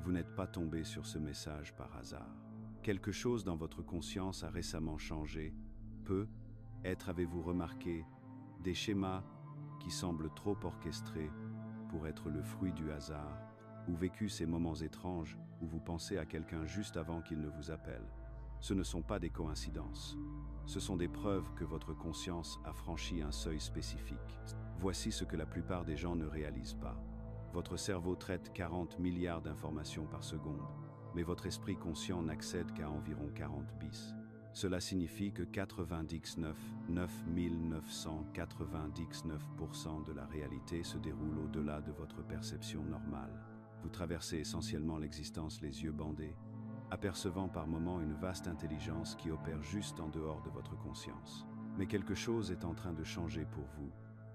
Vous n'êtes pas tombé sur ce message par hasard. Quelque chose dans votre conscience a récemment changé. Peut-être avez-vous remarqué des schémas qui semblent trop orchestrés pour être le fruit du hasard, ou vécu ces moments étranges où vous pensez à quelqu'un juste avant qu'il ne vous appelle. Ce ne sont pas des coïncidences. Ce sont des preuves que votre conscience a franchi un seuil spécifique. Voici ce que la plupart des gens ne réalisent pas. Votre cerveau traite 40 milliards d'informations par seconde, mais votre esprit conscient n'accède qu'à environ 40 bis. Cela signifie que 99,999% de la réalité se déroule au-delà de votre perception normale. Vous traversez essentiellement l'existence les yeux bandés, apercevant par moments une vaste intelligence qui opère juste en dehors de votre conscience. Mais quelque chose est en train de changer pour vous.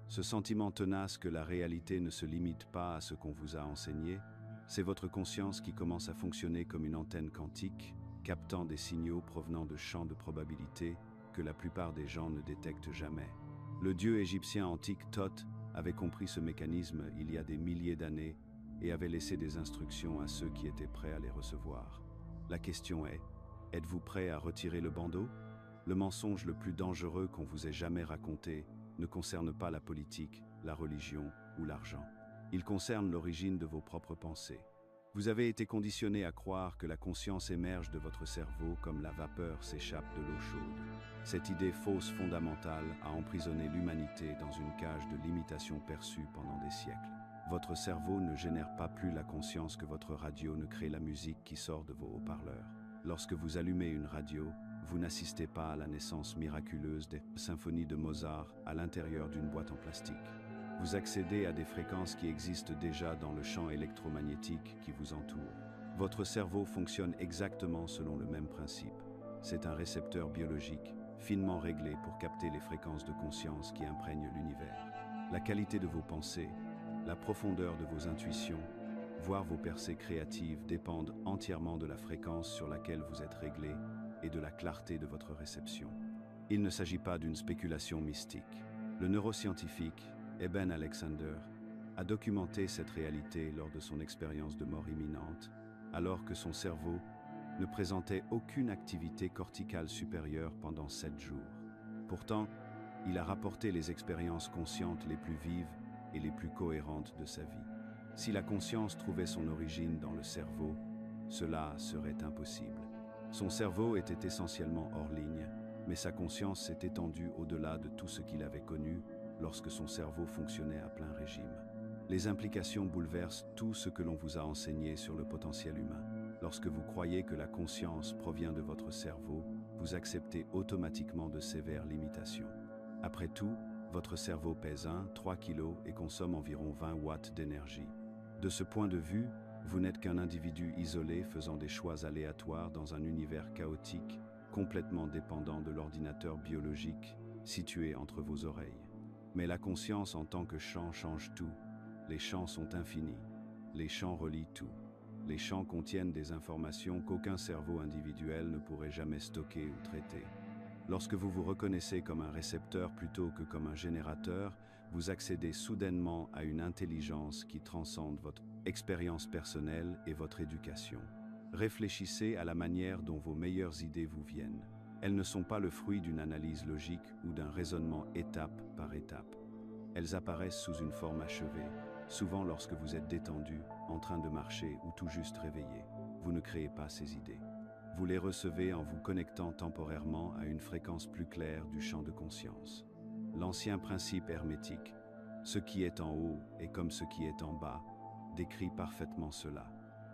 Ce sentiment tenace que la réalité ne se limite pas à ce qu'on vous a enseigné, c'est votre conscience qui commence à fonctionner comme une antenne quantique, captant des signaux provenant de champs de probabilité que la plupart des gens ne détectent jamais. Le dieu égyptien antique Thoth avait compris ce mécanisme il y a des milliers d'années et avait laissé des instructions à ceux qui étaient prêts à les recevoir. La question est, êtes-vous prêt à retirer le bandeau? Le mensonge le plus dangereux qu'on vous ait jamais raconté ne concerne pas la politique, la religion ou l'argent. Il concerne l'origine de vos propres pensées. Vous avez été conditionné à croire que la conscience émerge de votre cerveau comme la vapeur s'échappe de l'eau chaude. Cette idée fausse fondamentale a emprisonné l'humanité dans une cage de limitation perçue pendant des siècles. Votre cerveau ne génère pas plus la conscience que votre radio ne crée la musique qui sort de vos haut-parleurs. Lorsque vous allumez une radio, vous n'assistez pas à la naissance miraculeuse des symphonies de Mozart à l'intérieur d'une boîte en plastique. Vous accédez à des fréquences qui existent déjà dans le champ électromagnétique qui vous entoure. Votre cerveau fonctionne exactement selon le même principe. C'est un récepteur biologique, finement réglé pour capter les fréquences de conscience qui imprègnent l'univers. La qualité de vos pensées, la profondeur de vos intuitions, voire vos percées créatives dépendent entièrement de la fréquence sur laquelle vous êtes réglé et de la clarté de votre réception. Il ne s'agit pas d'une spéculation mystique. Le neuroscientifique Eben Alexander a documenté cette réalité lors de son expérience de mort imminente, alors que son cerveau ne présentait aucune activité corticale supérieure pendant 7 jours. Pourtant, il a rapporté les expériences conscientes les plus vives et les plus cohérentes de sa vie. Si la conscience trouvait son origine dans le cerveau, cela serait impossible. Son cerveau était essentiellement hors ligne, mais sa conscience s'est étendue au-delà de tout ce qu'il avait connu lorsque son cerveau fonctionnait à plein régime. Les implications bouleversent tout ce que l'on vous a enseigné sur le potentiel humain. Lorsque vous croyez que la conscience provient de votre cerveau, vous acceptez automatiquement de sévères limitations. Après tout, votre cerveau pèse 3 kg et consomme environ 20 watts d'énergie. De ce point de vue, vous n'êtes qu'un individu isolé faisant des choix aléatoires dans un univers chaotique, complètement dépendant de l'ordinateur biologique situé entre vos oreilles. Mais la conscience en tant que champ change tout. Les champs sont infinis. Les champs relient tout. Les champs contiennent des informations qu'aucun cerveau individuel ne pourrait jamais stocker ou traiter. Lorsque vous vous reconnaissez comme un récepteur plutôt que comme un générateur, vous accédez soudainement à une intelligence qui transcende votre expérience personnelle et votre éducation. Réfléchissez à la manière dont vos meilleures idées vous viennent. Elles ne sont pas le fruit d'une analyse logique ou d'un raisonnement étape par étape. Elles apparaissent sous une forme achevée, souvent lorsque vous êtes détendu, en train de marcher ou tout juste réveillé. Vous ne créez pas ces idées. Vous les recevez en vous connectant temporairement à une fréquence plus claire du champ de conscience. L'ancien principe hermétique, ce qui est en haut est comme ce qui est en bas, décrit parfaitement cela.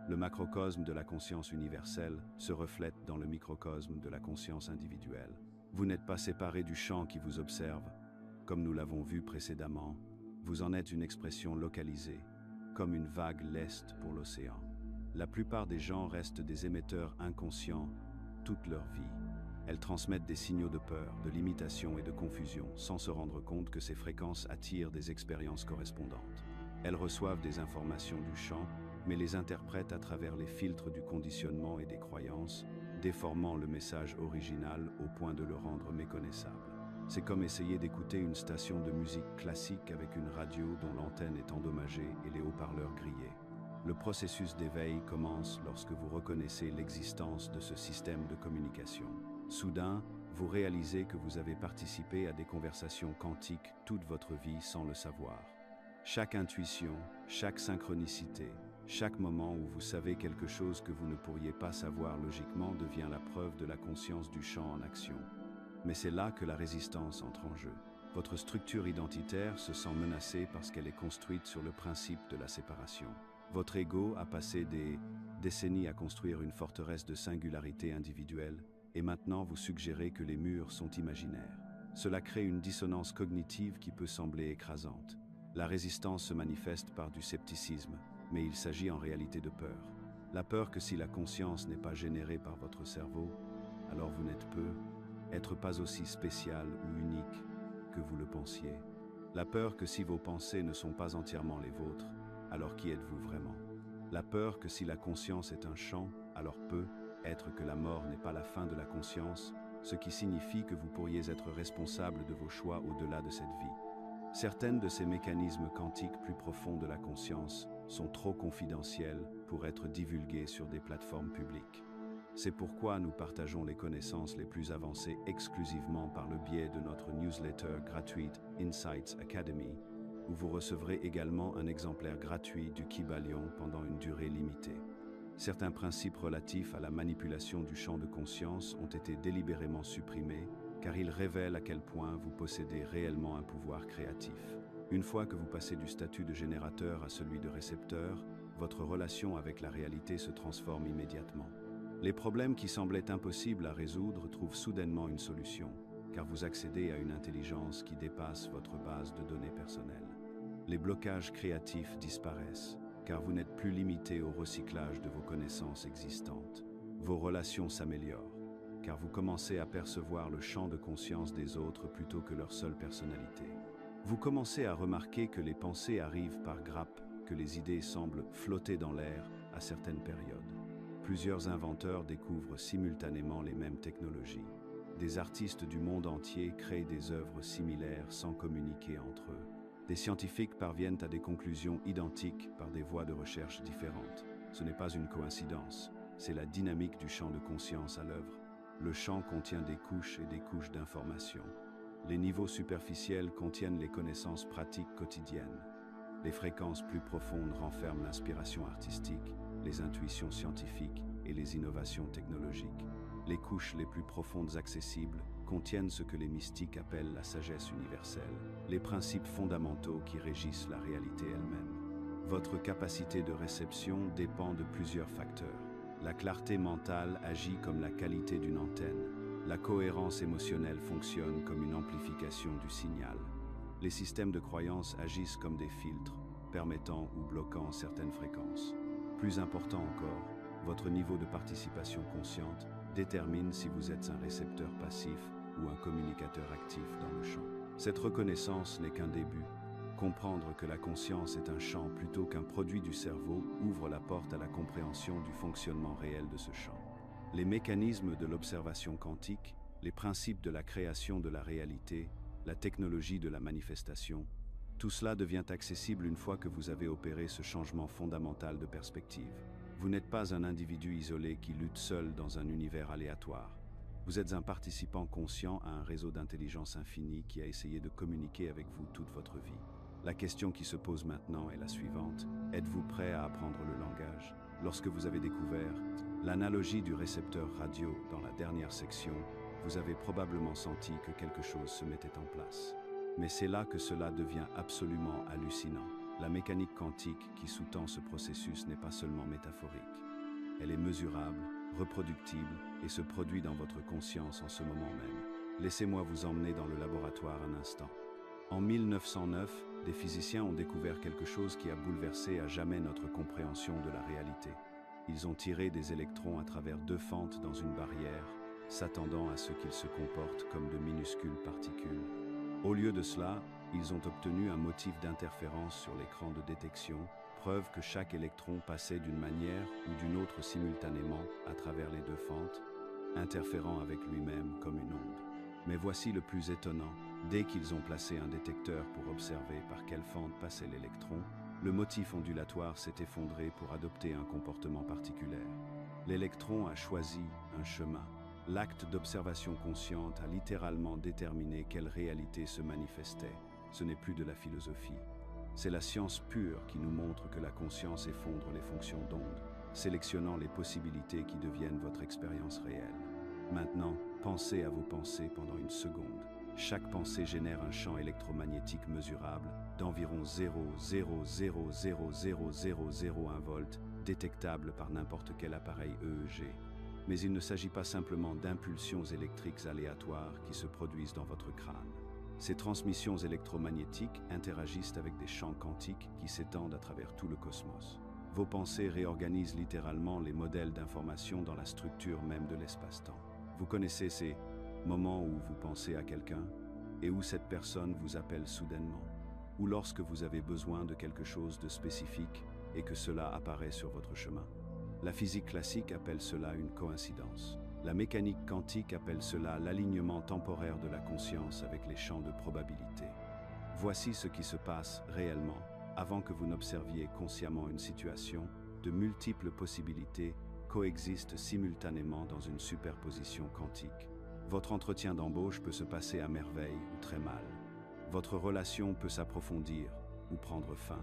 Le macrocosme de la conscience universelle se reflète dans le microcosme de la conscience individuelle. Vous n'êtes pas séparé du champ qui vous observe. Comme nous l'avons vu précédemment, vous en êtes une expression localisée, comme une vague leste pour l'océan. La plupart des gens restent des émetteurs inconscients toute leur vie. Elles transmettent des signaux de peur, de limitation et de confusion, sans se rendre compte que ces fréquences attirent des expériences correspondantes. Elles reçoivent des informations du champ, mais les interprètent à travers les filtres du conditionnement et des croyances, déformant le message original au point de le rendre méconnaissable. C'est comme essayer d'écouter une station de musique classique avec une radio dont l'antenne est endommagée et les haut-parleurs grillés. Le processus d'éveil commence lorsque vous reconnaissez l'existence de ce système de communication. Soudain, vous réalisez que vous avez participé à des conversations quantiques toute votre vie sans le savoir. Chaque intuition, chaque synchronicité, chaque moment où vous savez quelque chose que vous ne pourriez pas savoir logiquement devient la preuve de la conscience du champ en action. Mais c'est là que la résistance entre en jeu. Votre structure identitaire se sent menacée parce qu'elle est construite sur le principe de la séparation. Votre ego a passé des décennies à construire une forteresse de singularité individuelle, et maintenant vous suggérez que les murs sont imaginaires. Cela crée une dissonance cognitive qui peut sembler écrasante. La résistance se manifeste par du scepticisme, mais il s'agit en réalité de peur. La peur que si la conscience n'est pas générée par votre cerveau, alors vous n'êtes être pas aussi spécial ou unique que vous le pensiez. La peur que si vos pensées ne sont pas entièrement les vôtres, alors qui êtes-vous vraiment? La peur que si la conscience est un champ, alors être que la mort n'est pas la fin de la conscience, ce qui signifie que vous pourriez être responsable de vos choix au-delà de cette vie. Certaines de ces mécanismes quantiques plus profonds de la conscience sont trop confidentiels pour être divulgués sur des plateformes publiques. C'est pourquoi nous partageons les connaissances les plus avancées exclusivement par le biais de notre newsletter gratuite Insights Academy, où vous recevrez également un exemplaire gratuit du Kybalion pendant une durée limitée. Certains principes relatifs à la manipulation du champ de conscience ont été délibérément supprimés, car ils révèlent à quel point vous possédez réellement un pouvoir créatif. Une fois que vous passez du statut de générateur à celui de récepteur, votre relation avec la réalité se transforme immédiatement. Les problèmes qui semblaient impossibles à résoudre trouvent soudainement une solution, car vous accédez à une intelligence qui dépasse votre base de données personnelles. Les blocages créatifs disparaissent, car vous n'êtes plus limité au recyclage de vos connaissances existantes. Vos relations s'améliorent, car vous commencez à percevoir le champ de conscience des autres plutôt que leur seule personnalité. Vous commencez à remarquer que les pensées arrivent par grappes, que les idées semblent flotter dans l'air à certaines périodes. Plusieurs inventeurs découvrent simultanément les mêmes technologies. Des artistes du monde entier créent des œuvres similaires sans communiquer entre eux. Des scientifiques parviennent à des conclusions identiques par des voies de recherche différentes. Ce n'est pas une coïncidence, c'est la dynamique du champ de conscience à l'œuvre. Le champ contient des couches et des couches d'informations. Les niveaux superficiels contiennent les connaissances pratiques quotidiennes. Les fréquences plus profondes renferment l'inspiration artistique, les intuitions scientifiques et les innovations technologiques. Les couches les plus profondes accessibles contiennent ce que les mystiques appellent la sagesse universelle, les principes fondamentaux qui régissent la réalité elle-même. Votre capacité de réception dépend de plusieurs facteurs. La clarté mentale agit comme la qualité d'une antenne. La cohérence émotionnelle fonctionne comme une amplification du signal. Les systèmes de croyance agissent comme des filtres, permettant ou bloquant certaines fréquences. Plus important encore, votre niveau de participation consciente détermine si vous êtes un récepteur passif ou un communicateur actif dans le champ. Cette reconnaissance n'est qu'un début. Comprendre que la conscience est un champ plutôt qu'un produit du cerveau ouvre la porte à la compréhension du fonctionnement réel de ce champ. Les mécanismes de l'observation quantique, les principes de la création de la réalité, la technologie de la manifestation, tout cela devient accessible une fois que vous avez opéré ce changement fondamental de perspective. Vous n'êtes pas un individu isolé qui lutte seul dans un univers aléatoire. Vous êtes un participant conscient à un réseau d'intelligence infinie qui a essayé de communiquer avec vous toute votre vie. La question qui se pose maintenant est la suivante. Êtes-vous prêt à apprendre le langage? Lorsque vous avez découvert l'analogie du récepteur radio dans la dernière section, vous avez probablement senti que quelque chose se mettait en place. Mais c'est là que cela devient absolument hallucinant. La mécanique quantique qui sous-tend ce processus n'est pas seulement métaphorique. Elle est mesurable, reproductible et se produit dans votre conscience en ce moment même. Laissez-moi vous emmener dans le laboratoire un instant. En 1909, des physiciens ont découvert quelque chose qui a bouleversé à jamais notre compréhension de la réalité. Ils ont tiré des électrons à travers deux fentes dans une barrière, s'attendant à ce qu'ils se comportent comme de minuscules particules. Au lieu de cela, ils ont obtenu un motif d'interférence sur l'écran de détection, preuve que chaque électron passait d'une manière ou d'une autre simultanément à travers les deux fentes, interférant avec lui-même comme une onde. Mais voici le plus étonnant, dès qu'ils ont placé un détecteur pour observer par quelle fente passait l'électron, Le motif ondulatoire s'est effondré pour adopter un comportement particulier. L'électron a choisi un chemin. L'acte d'observation consciente a littéralement déterminé quelle réalité se manifestait. Ce n'est plus de la philosophie. C'est la science pure qui nous montre que la conscience effondre les fonctions d'onde, sélectionnant les possibilités qui deviennent votre expérience réelle. Maintenant, pensez à vos pensées pendant une seconde. Chaque pensée génère un champ électromagnétique mesurable d'environ 0,0000001 volts, détectable par n'importe quel appareil EEG. Mais il ne s'agit pas simplement d'impulsions électriques aléatoires qui se produisent dans votre crâne. Ces transmissions électromagnétiques interagissent avec des champs quantiques qui s'étendent à travers tout le cosmos. Vos pensées réorganisent littéralement les modèles d'information dans la structure même de l'espace-temps. Vous connaissez ces moments où vous pensez à quelqu'un et où cette personne vous appelle soudainement, ou lorsque vous avez besoin de quelque chose de spécifique et que cela apparaît sur votre chemin. La physique classique appelle cela une coïncidence. La mécanique quantique appelle cela l'alignement temporaire de la conscience avec les champs de probabilité. Voici ce qui se passe réellement avant que vous n'observiez consciemment une situation. De multiples possibilités coexistent simultanément dans une superposition quantique. Votre entretien d'embauche peut se passer à merveille ou très mal. Votre relation peut s'approfondir ou prendre fin.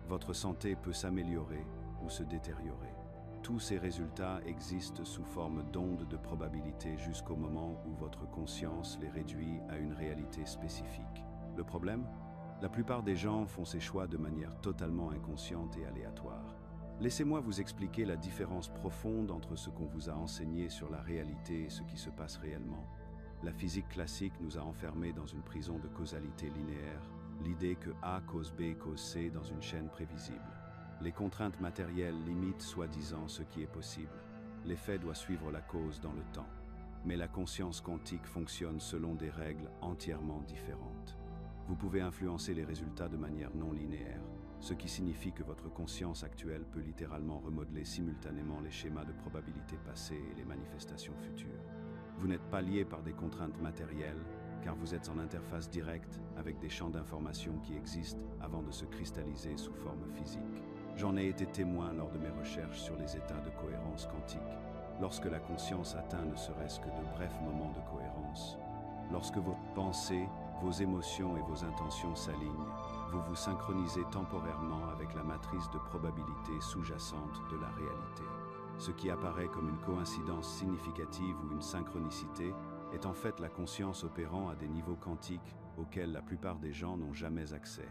Votre santé peut s'améliorer ou se détériorer. Tous ces résultats existent sous forme d'ondes de probabilité jusqu'au moment où votre conscience les réduit à une réalité spécifique. Le problème ? La plupart des gens font ces choix de manière totalement inconsciente et aléatoire. Laissez-moi vous expliquer la différence profonde entre ce qu'on vous a enseigné sur la réalité et ce qui se passe réellement. La physique classique nous a enfermés dans une prison de causalité linéaire, l'idée que A cause B cause C dans une chaîne prévisible. Les contraintes matérielles limitent soi-disant ce qui est possible. L'effet doit suivre la cause dans le temps. Mais la conscience quantique fonctionne selon des règles entièrement différentes. Vous pouvez influencer les résultats de manière non linéaire, ce qui signifie que votre conscience actuelle peut littéralement remodeler simultanément les schémas de probabilité passées et les manifestations futures. Vous n'êtes pas lié par des contraintes matérielles, car vous êtes en interface directe avec des champs d'information qui existent avant de se cristalliser sous forme physique. J'en ai été témoin lors de mes recherches sur les états de cohérence quantique. Lorsque la conscience atteint ne serait-ce que de brefs moments de cohérence, lorsque vos pensées, vos émotions et vos intentions s'alignent, vous vous synchronisez temporairement avec la matrice de probabilité sous-jacente de la réalité. Ce qui apparaît comme une coïncidence significative ou une synchronicité est en fait la conscience opérant à des niveaux quantiques auxquels la plupart des gens n'ont jamais accès.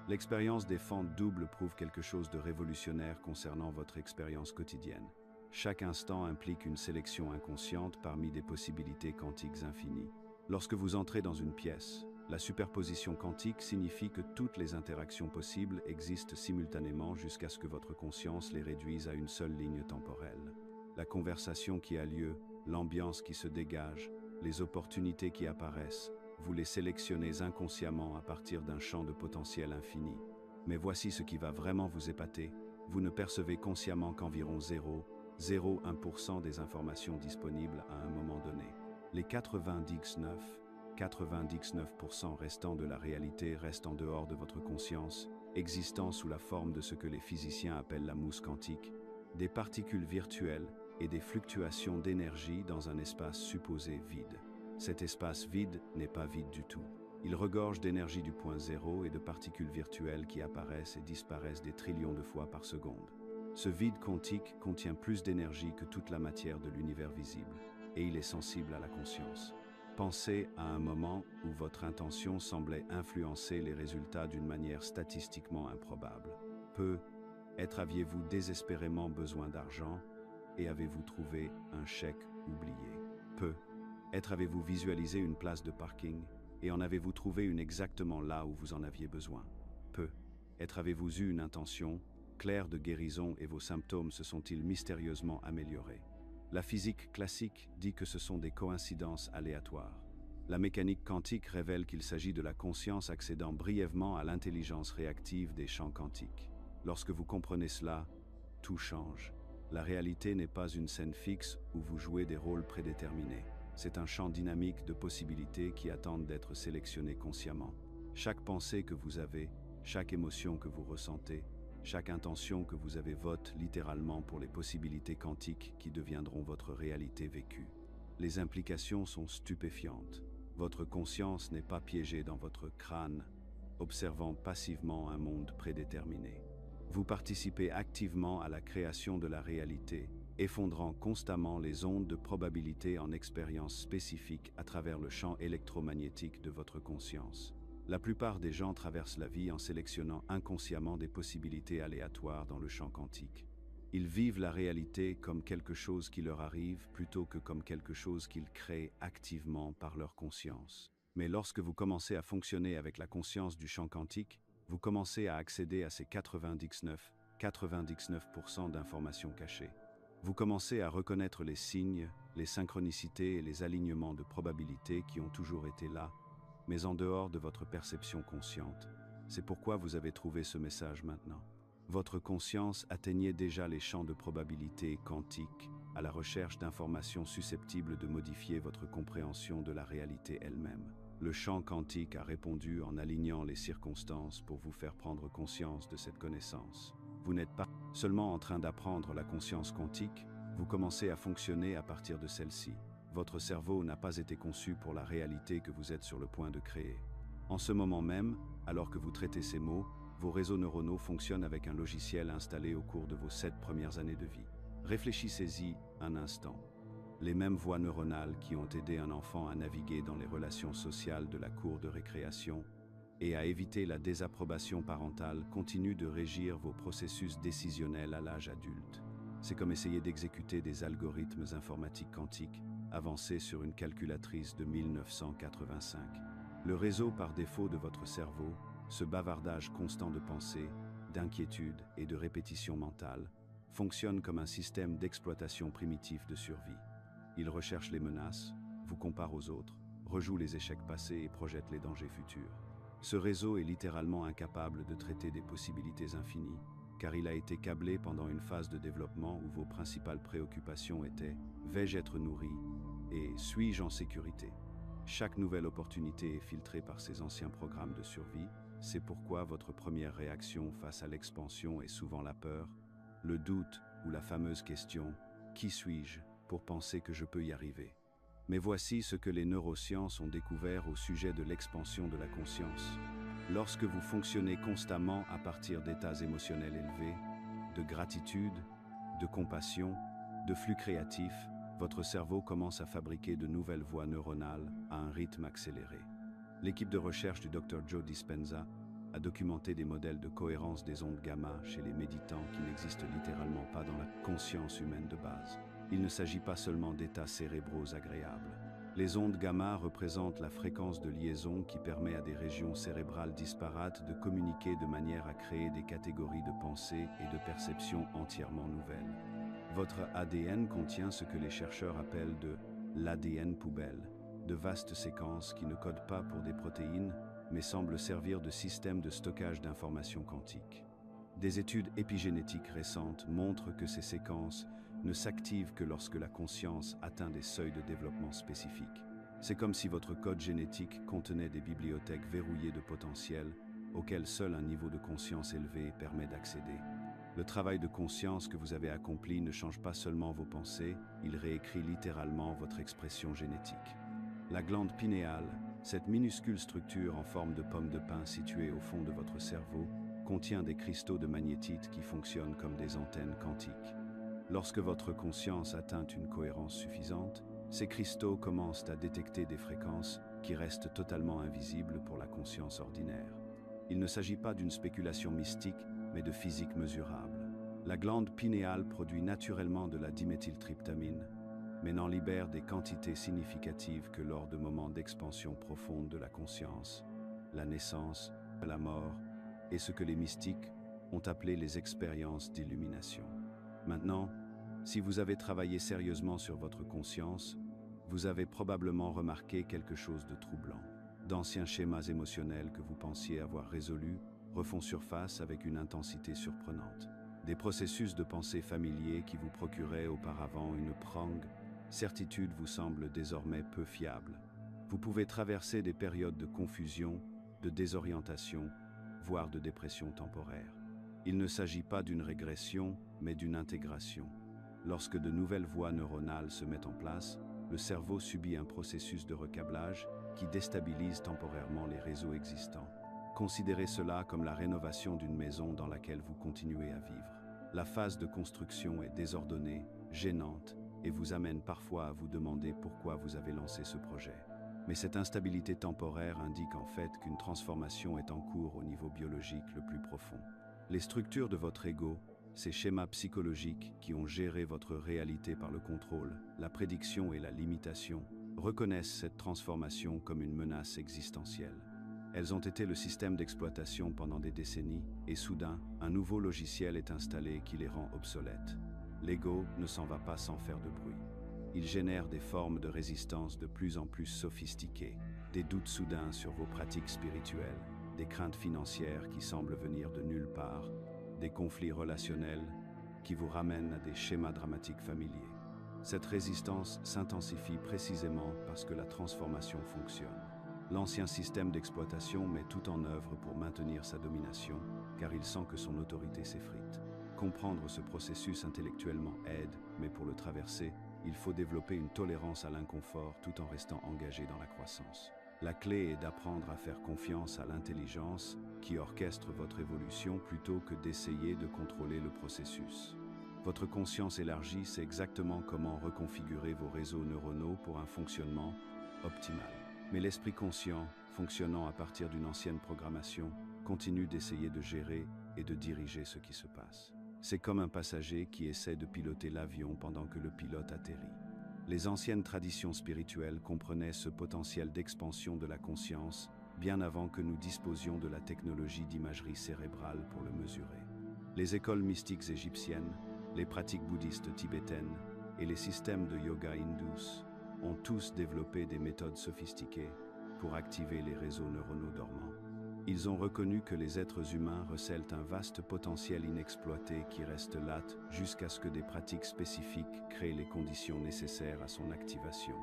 L'expérience des fentes doubles prouve quelque chose de révolutionnaire concernant votre expérience quotidienne. Chaque instant implique une sélection inconsciente parmi des possibilités quantiques infinies. Lorsque vous entrez dans une pièce, la superposition quantique signifie que toutes les interactions possibles existent simultanément jusqu'à ce que votre conscience les réduise à une seule ligne temporelle. La conversation qui a lieu, l'ambiance qui se dégage, les opportunités qui apparaissent, vous les sélectionnez inconsciemment à partir d'un champ de potentiel infini. Mais voici ce qui va vraiment vous épater. Vous ne percevez consciemment qu'environ 0,01% des informations disponibles à un moment donné. Les 99% restants de la réalité restent en dehors de votre conscience, existant sous la forme de ce que les physiciens appellent la mousse quantique, des particules virtuelles et des fluctuations d'énergie dans un espace supposé vide. Cet espace vide n'est pas vide du tout. Il regorge d'énergie du point zéro et de particules virtuelles qui apparaissent et disparaissent des trillions de fois par seconde. Ce vide quantique contient plus d'énergie que toute la matière de l'univers visible, et il est sensible à la conscience. Pensez à un moment où votre intention semblait influencer les résultats d'une manière statistiquement improbable. Peut-être aviez-vous désespérément besoin d'argent et avez-vous trouvé un chèque oublié. Peut-être avez-vous visualisé une place de parking et en avez-vous trouvé une exactement là où vous en aviez besoin. Peut-être avez-vous eu une intention claire de guérison et vos symptômes se sont-ils mystérieusement améliorés. La physique classique dit que ce sont des coïncidences aléatoires. La mécanique quantique révèle qu'il s'agit de la conscience accédant brièvement à l'intelligence réactive des champs quantiques. Lorsque vous comprenez cela, tout change. La réalité n'est pas une scène fixe où vous jouez des rôles prédéterminés. C'est un champ dynamique de possibilités qui attendent d'être sélectionnées consciemment. Chaque pensée que vous avez, chaque émotion que vous ressentez, Chaque intention que vous avez vote littéralement pour les possibilités quantiques qui deviendront votre réalité vécue. Les implications sont stupéfiantes. Votre conscience n'est pas piégée dans votre crâne, observant passivement un monde prédéterminé. Vous participez activement à la création de la réalité, effondrant constamment les ondes de probabilité en expériences spécifiques à travers le champ électromagnétique de votre conscience. La plupart des gens traversent la vie en sélectionnant inconsciemment des possibilités aléatoires dans le champ quantique. Ils vivent la réalité comme quelque chose qui leur arrive plutôt que comme quelque chose qu'ils créent activement par leur conscience. Mais lorsque vous commencez à fonctionner avec la conscience du champ quantique, vous commencez à accéder à ces 99% d'informations cachées. Vous commencez à reconnaître les signes, les synchronicités et les alignements de probabilités qui ont toujours été là, mais en dehors de votre perception consciente. C'est pourquoi vous avez trouvé ce message maintenant. Votre conscience atteignait déjà les champs de probabilité quantiques à la recherche d'informations susceptibles de modifier votre compréhension de la réalité elle-même. Le champ quantique a répondu en alignant les circonstances pour vous faire prendre conscience de cette connaissance. Vous n'êtes pas seulement en train d'apprendre la conscience quantique, vous commencez à fonctionner à partir de celle-ci. Votre cerveau n'a pas été conçu pour la réalité que vous êtes sur le point de créer. En ce moment même, alors que vous traitez ces mots, vos réseaux neuronaux fonctionnent avec un logiciel installé au cours de vos 7 premières années de vie. Réfléchissez-y un instant. Les mêmes voies neuronales qui ont aidé un enfant à naviguer dans les relations sociales de la cour de récréation et à éviter la désapprobation parentale continuent de régir vos processus décisionnels à l'âge adulte. C'est comme essayer d'exécuter des algorithmes informatiques quantiques avancés sur une calculatrice de 1985. Le réseau par défaut de votre cerveau, ce bavardage constant de pensée, d'inquiétude et de répétition mentale, fonctionne comme un système d'exploitation primitif de survie. Il recherche les menaces, vous compare aux autres, rejoue les échecs passés et projette les dangers futurs. Ce réseau est littéralement incapable de traiter des possibilités infinies, car il a été câblé pendant une phase de développement où vos principales préoccupations étaient « vais-je être nourri ?» et « suis-je en sécurité ?» Chaque nouvelle opportunité est filtrée par ces anciens programmes de survie. C'est pourquoi votre première réaction face à l'expansion est souvent la peur, le doute ou la fameuse question « qui suis-je ?» pour penser que je peux y arriver. Mais voici ce que les neurosciences ont découvert au sujet de l'expansion de la conscience. Lorsque vous fonctionnez constamment à partir d'états émotionnels élevés, de gratitude, de compassion, de flux créatifs, votre cerveau commence à fabriquer de nouvelles voies neuronales à un rythme accéléré. L'équipe de recherche du Dr. Joe Dispenza a documenté des modèles de cohérence des ondes gamma chez les méditants qui n'existent littéralement pas dans la conscience humaine de base. Il ne s'agit pas seulement d'états cérébraux agréables. Les ondes gamma représentent la fréquence de liaison qui permet à des régions cérébrales disparates de communiquer de manière à créer des catégories de pensée et de perception entièrement nouvelles. Votre ADN contient ce que les chercheurs appellent de l'ADN poubelle, de vastes séquences qui ne codent pas pour des protéines, mais semblent servir de système de stockage d'informations quantiques. Des études épigénétiques récentes montrent que ces séquences ne s'activent que lorsque la conscience atteint des seuils de développement spécifiques. C'est comme si votre code génétique contenait des bibliothèques verrouillées de potentiel auxquelles seul un niveau de conscience élevé permet d'accéder. Le travail de conscience que vous avez accompli ne change pas seulement vos pensées, il réécrit littéralement votre expression génétique. La glande pinéale, cette minuscule structure en forme de pomme de pin située au fond de votre cerveau, contient des cristaux de magnétite qui fonctionnent comme des antennes quantiques. Lorsque votre conscience atteint une cohérence suffisante, ces cristaux commencent à détecter des fréquences qui restent totalement invisibles pour la conscience ordinaire. Il ne s'agit pas d'une spéculation mystique, mais de physique mesurable. La glande pinéale produit naturellement de la diméthyltryptamine, mais n'en libère des quantités significatives que lors de moments d'expansion profonde de la conscience, la naissance, la mort, et ce que les mystiques ont appelé les expériences d'illumination. Maintenant, si vous avez travaillé sérieusement sur votre conscience, vous avez probablement remarqué quelque chose de troublant. D'anciens schémas émotionnels que vous pensiez avoir résolus refont surface avec une intensité surprenante. Des processus de pensée familiers qui vous procuraient auparavant une prangue, certitude vous semblent désormais peu fiables. Vous pouvez traverser des périodes de confusion, de désorientation, voire de dépression temporaire. Il ne s'agit pas d'une régression, mais d'une intégration. Lorsque de nouvelles voies neuronales se mettent en place, le cerveau subit un processus de recablage qui déstabilise temporairement les réseaux existants. Considérez cela comme la rénovation d'une maison dans laquelle vous continuez à vivre. La phase de construction est désordonnée, gênante, et vous amène parfois à vous demander pourquoi vous avez lancé ce projet. Mais cette instabilité temporaire indique en fait qu'une transformation est en cours au niveau biologique le plus profond. Les structures de votre ego, ces schémas psychologiques qui ont géré votre réalité par le contrôle, la prédiction et la limitation, reconnaissent cette transformation comme une menace existentielle. Elles ont été le système d'exploitation pendant des décennies, et soudain, un nouveau logiciel est installé qui les rend obsolètes. L'ego ne s'en va pas sans faire de bruit. Il génère des formes de résistance de plus en plus sophistiquées, des doutes soudains sur vos pratiques spirituelles, des craintes financières qui semblent venir de nulle part, des conflits relationnels qui vous ramènent à des schémas dramatiques familiers. Cette résistance s'intensifie précisément parce que la transformation fonctionne. L'ancien système d'exploitation met tout en œuvre pour maintenir sa domination, car il sent que son autorité s'effrite. Comprendre ce processus intellectuellement aide, mais pour le traverser, il faut développer une tolérance à l'inconfort tout en restant engagé dans la croissance. La clé est d'apprendre à faire confiance à l'intelligence qui orchestre votre évolution plutôt que d'essayer de contrôler le processus. Votre conscience élargie sait exactement comment reconfigurer vos réseaux neuronaux pour un fonctionnement optimal. Mais l'esprit conscient, fonctionnant à partir d'une ancienne programmation, continue d'essayer de gérer et de diriger ce qui se passe. C'est comme un passager qui essaie de piloter l'avion pendant que le pilote atterrit. Les anciennes traditions spirituelles comprenaient ce potentiel d'expansion de la conscience bien avant que nous disposions de la technologie d'imagerie cérébrale pour le mesurer. Les écoles mystiques égyptiennes, les pratiques bouddhistes tibétaines et les systèmes de yoga hindous ont tous développé des méthodes sophistiquées pour activer les réseaux neuronaux dormants. Ils ont reconnu que les êtres humains recèlent un vaste potentiel inexploité qui reste latent jusqu'à ce que des pratiques spécifiques créent les conditions nécessaires à son activation.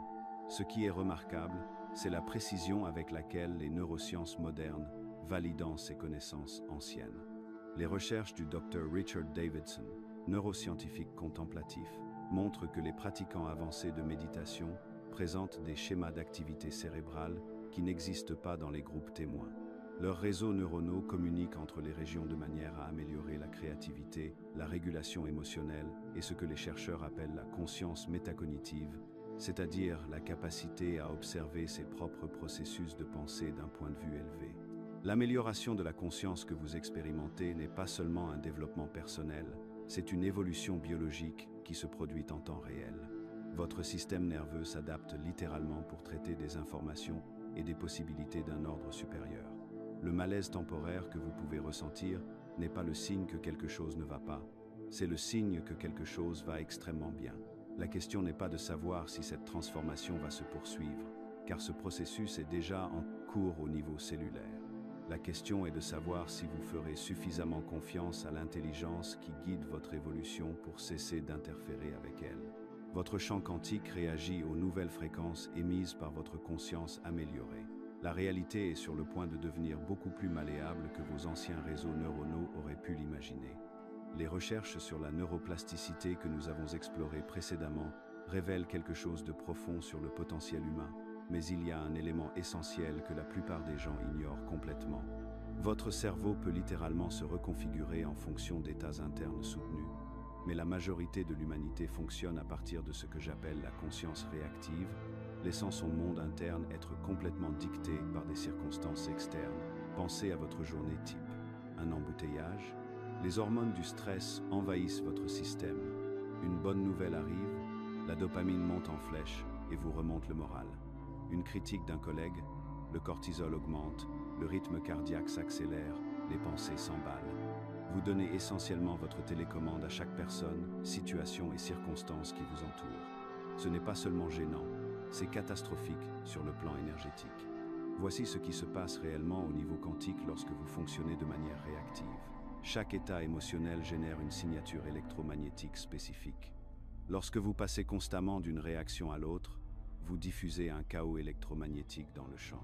Ce qui est remarquable, c'est la précision avec laquelle les neurosciences modernes valident ces connaissances anciennes. Les recherches du Dr. Richard Davidson, neuroscientifique contemplatif, montrent que les pratiquants avancés de méditation présentent des schémas d'activité cérébrale qui n'existent pas dans les groupes témoins. Leurs réseaux neuronaux communiquent entre les régions de manière à améliorer la créativité, la régulation émotionnelle et ce que les chercheurs appellent la conscience métacognitive, c'est-à-dire la capacité à observer ses propres processus de pensée d'un point de vue élevé. L'amélioration de la conscience que vous expérimentez n'est pas seulement un développement personnel, c'est une évolution biologique qui se produit en temps réel. Votre système nerveux s'adapte littéralement pour traiter des informations et des possibilités d'un ordre supérieur. Le malaise temporaire que vous pouvez ressentir n'est pas le signe que quelque chose ne va pas, c'est le signe que quelque chose va extrêmement bien. La question n'est pas de savoir si cette transformation va se poursuivre, car ce processus est déjà en cours au niveau cellulaire. La question est de savoir si vous ferez suffisamment confiance à l'intelligence qui guide votre évolution pour cesser d'interférer avec elle. Votre champ quantique réagit aux nouvelles fréquences émises par votre conscience améliorée. La réalité est sur le point de devenir beaucoup plus malléable que vos anciens réseaux neuronaux auraient pu l'imaginer. Les recherches sur la neuroplasticité que nous avons explorées précédemment révèlent quelque chose de profond sur le potentiel humain, mais il y a un élément essentiel que la plupart des gens ignorent complètement. Votre cerveau peut littéralement se reconfigurer en fonction d'états internes soutenus, mais la majorité de l'humanité fonctionne à partir de ce que j'appelle la conscience réactive, laissant son monde interne être complètement dicté par des circonstances externes. Pensez à votre journée type. Un embouteillage, les hormones du stress envahissent votre système. Une bonne nouvelle arrive, la dopamine monte en flèche et vous remonte le moral. Une critique d'un collègue, le cortisol augmente, le rythme cardiaque s'accélère, les pensées s'emballent. Vous donnez essentiellement votre télécommande à chaque personne, situation et circonstance qui vous entourent. Ce n'est pas seulement gênant, c'est catastrophique sur le plan énergétique. Voici ce qui se passe réellement au niveau quantique lorsque vous fonctionnez de manière réactive. Chaque état émotionnel génère une signature électromagnétique spécifique. Lorsque vous passez constamment d'une réaction à l'autre, vous diffusez un chaos électromagnétique dans le champ.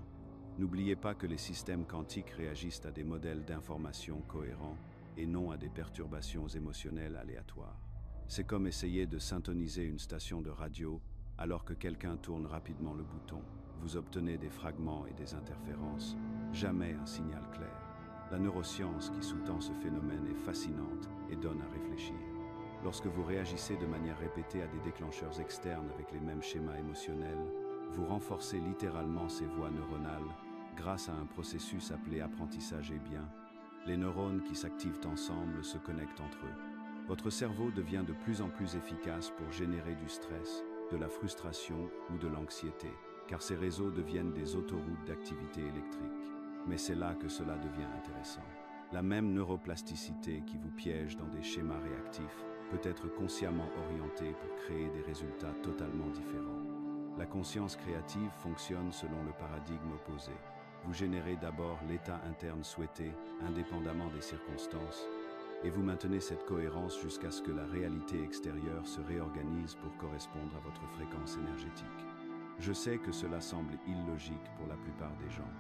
N'oubliez pas que les systèmes quantiques réagissent à des modèles d'information cohérents et non à des perturbations émotionnelles aléatoires. C'est comme essayer de syntoniser une station de radio alors que quelqu'un tourne rapidement le bouton. Vous obtenez des fragments et des interférences, jamais un signal clair. La neuroscience qui sous-tend ce phénomène est fascinante et donne à réfléchir. Lorsque vous réagissez de manière répétée à des déclencheurs externes avec les mêmes schémas émotionnels, vous renforcez littéralement ces voies neuronales grâce à un processus appelé apprentissage hébien. Les neurones qui s'activent ensemble se connectent entre eux. Votre cerveau devient de plus en plus efficace pour générer du stress, de la frustration ou de l'anxiété, car ces réseaux deviennent des autoroutes d'activité électrique. Mais c'est là que cela devient intéressant. La même neuroplasticité qui vous piège dans des schémas réactifs peut être consciemment orientée pour créer des résultats totalement différents. La conscience créative fonctionne selon le paradigme opposé. Vous générez d'abord l'état interne souhaité, indépendamment des circonstances, et vous maintenez cette cohérence jusqu'à ce que la réalité extérieure se réorganise pour correspondre à votre fréquence énergétique. Je sais que cela semble illogique pour la plupart des gens.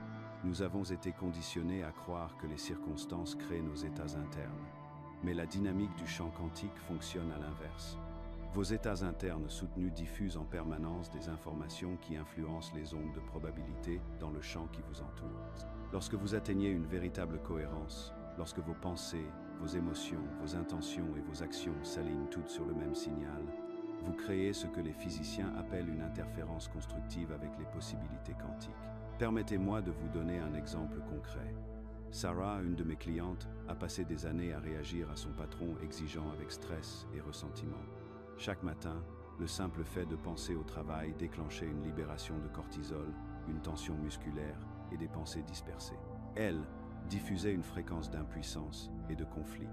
Nous avons été conditionnés à croire que les circonstances créent nos états internes. Mais la dynamique du champ quantique fonctionne à l'inverse. Vos états internes soutenus diffusent en permanence des informations qui influencent les ondes de probabilité dans le champ qui vous entoure. Lorsque vous atteignez une véritable cohérence, lorsque vos pensées, vos émotions, vos intentions et vos actions s'alignent toutes sur le même signal, vous créez ce que les physiciens appellent une interférence constructive avec les possibilités quantiques. Permettez-moi de vous donner un exemple concret. Sarah, une de mes clientes, a passé des années à réagir à son patron exigeant avec stress et ressentiment. Chaque matin, le simple fait de penser au travail déclenchait une libération de cortisol, une tension musculaire et des pensées dispersées. Elle diffusait une fréquence d'impuissance et de conflit.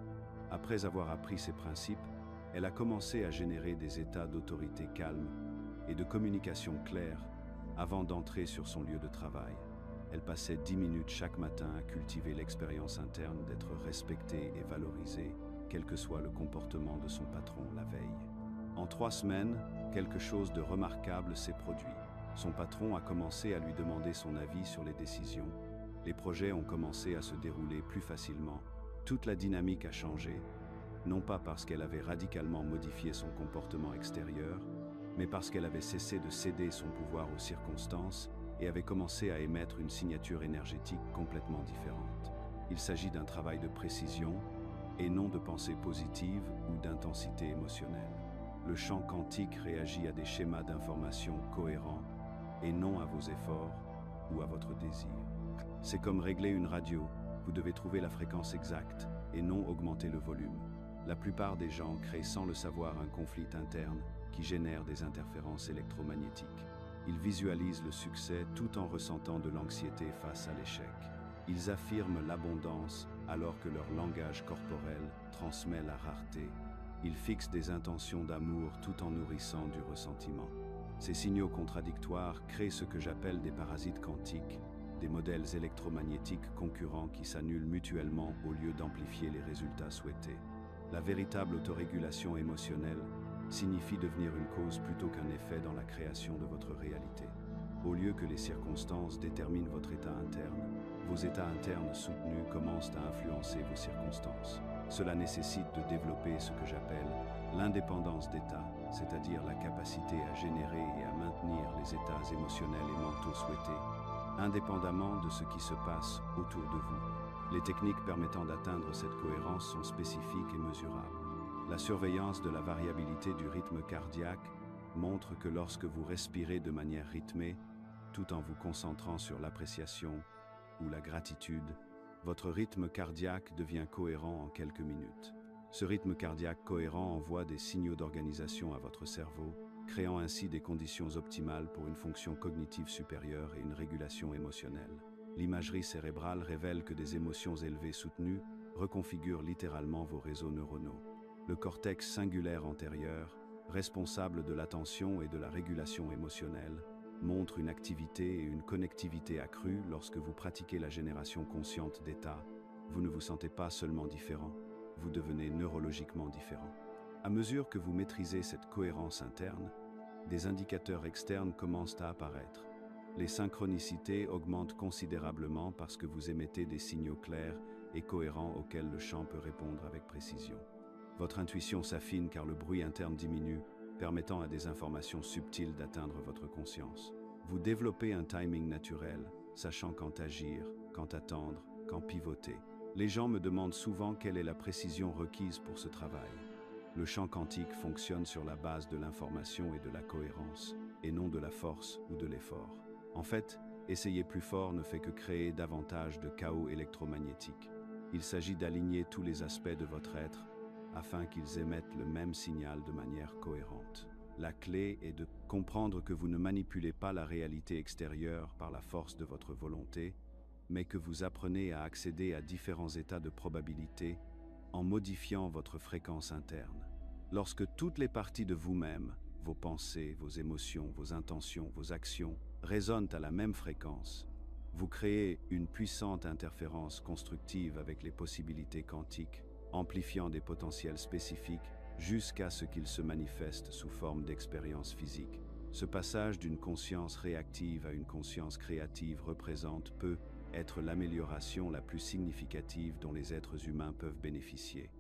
Après avoir appris ces principes, elle a commencé à générer des états d'autorité calme et de communication claire avant d'entrer sur son lieu de travail. Elle passait 10 minutes chaque matin à cultiver l'expérience interne d'être respectée et valorisée, quel que soit le comportement de son patron la veille. En 3 semaines, quelque chose de remarquable s'est produit. Son patron a commencé à lui demander son avis sur les décisions. Les projets ont commencé à se dérouler plus facilement. Toute la dynamique a changé, non pas parce qu'elle avait radicalement modifié son comportement extérieur, mais parce qu'elle avait cessé de céder son pouvoir aux circonstances et avait commencé à émettre une signature énergétique complètement différente. Il s'agit d'un travail de précision et non de pensée positive ou d'intensité émotionnelle. Le champ quantique réagit à des schémas d'information cohérents et non à vos efforts ou à votre désir. C'est comme régler une radio, vous devez trouver la fréquence exacte et non augmenter le volume. La plupart des gens créent sans le savoir un conflit interne qui génère des interférences électromagnétiques. Ils visualisent le succès tout en ressentant de l'anxiété face à l'échec. Ils affirment l'abondance alors que leur langage corporel transmet la rareté. Ils fixent des intentions d'amour tout en nourrissant du ressentiment. Ces signaux contradictoires créent ce que j'appelle des parasites quantiques, des modèles électromagnétiques concurrents qui s'annulent mutuellement au lieu d'amplifier les résultats souhaités. La véritable autorégulation émotionnelle signifie devenir une cause plutôt qu'un effet dans la création de votre réalité. Au lieu que les circonstances déterminent votre état interne, vos états internes soutenus commencent à influencer vos circonstances. Cela nécessite de développer ce que j'appelle l'indépendance d'état, c'est-à-dire la capacité à générer et à maintenir les états émotionnels et mentaux souhaités, indépendamment de ce qui se passe autour de vous. Les techniques permettant d'atteindre cette cohérence sont spécifiques et mesurables. La surveillance de la variabilité du rythme cardiaque montre que lorsque vous respirez de manière rythmée, tout en vous concentrant sur l'appréciation ou la gratitude, votre rythme cardiaque devient cohérent en quelques minutes. Ce rythme cardiaque cohérent envoie des signaux d'organisation à votre cerveau, créant ainsi des conditions optimales pour une fonction cognitive supérieure et une régulation émotionnelle. L'imagerie cérébrale révèle que des émotions élevées soutenues reconfigurent littéralement vos réseaux neuronaux. Le cortex singulaire antérieur, responsable de l'attention et de la régulation émotionnelle, montre une activité et une connectivité accrue lorsque vous pratiquez la génération consciente d'états. Vous ne vous sentez pas seulement différent, vous devenez neurologiquement différent. À mesure que vous maîtrisez cette cohérence interne, des indicateurs externes commencent à apparaître. Les synchronicités augmentent considérablement parce que vous émettez des signaux clairs et cohérent auquel le champ peut répondre avec précision. Votre intuition s'affine car le bruit interne diminue, permettant à des informations subtiles d'atteindre votre conscience. Vous développez un timing naturel, sachant quand agir, quand attendre, quand pivoter. Les gens me demandent souvent quelle est la précision requise pour ce travail. Le champ quantique fonctionne sur la base de l'information et de la cohérence, et non de la force ou de l'effort. En fait, essayer plus fort ne fait que créer davantage de chaos électromagnétique. Il s'agit d'aligner tous les aspects de votre être afin qu'ils émettent le même signal de manière cohérente. La clé est de comprendre que vous ne manipulez pas la réalité extérieure par la force de votre volonté, mais que vous apprenez à accéder à différents états de probabilité en modifiant votre fréquence interne. Lorsque toutes les parties de vous-même, vos pensées, vos émotions, vos intentions, vos actions, résonnent à la même fréquence, vous créez une puissante interférence constructive avec les possibilités quantiques, amplifiant des potentiels spécifiques jusqu'à ce qu'ils se manifestent sous forme d'expériences physiques. Ce passage d'une conscience réactive à une conscience créative peut être l'amélioration la plus significative dont les êtres humains peuvent bénéficier.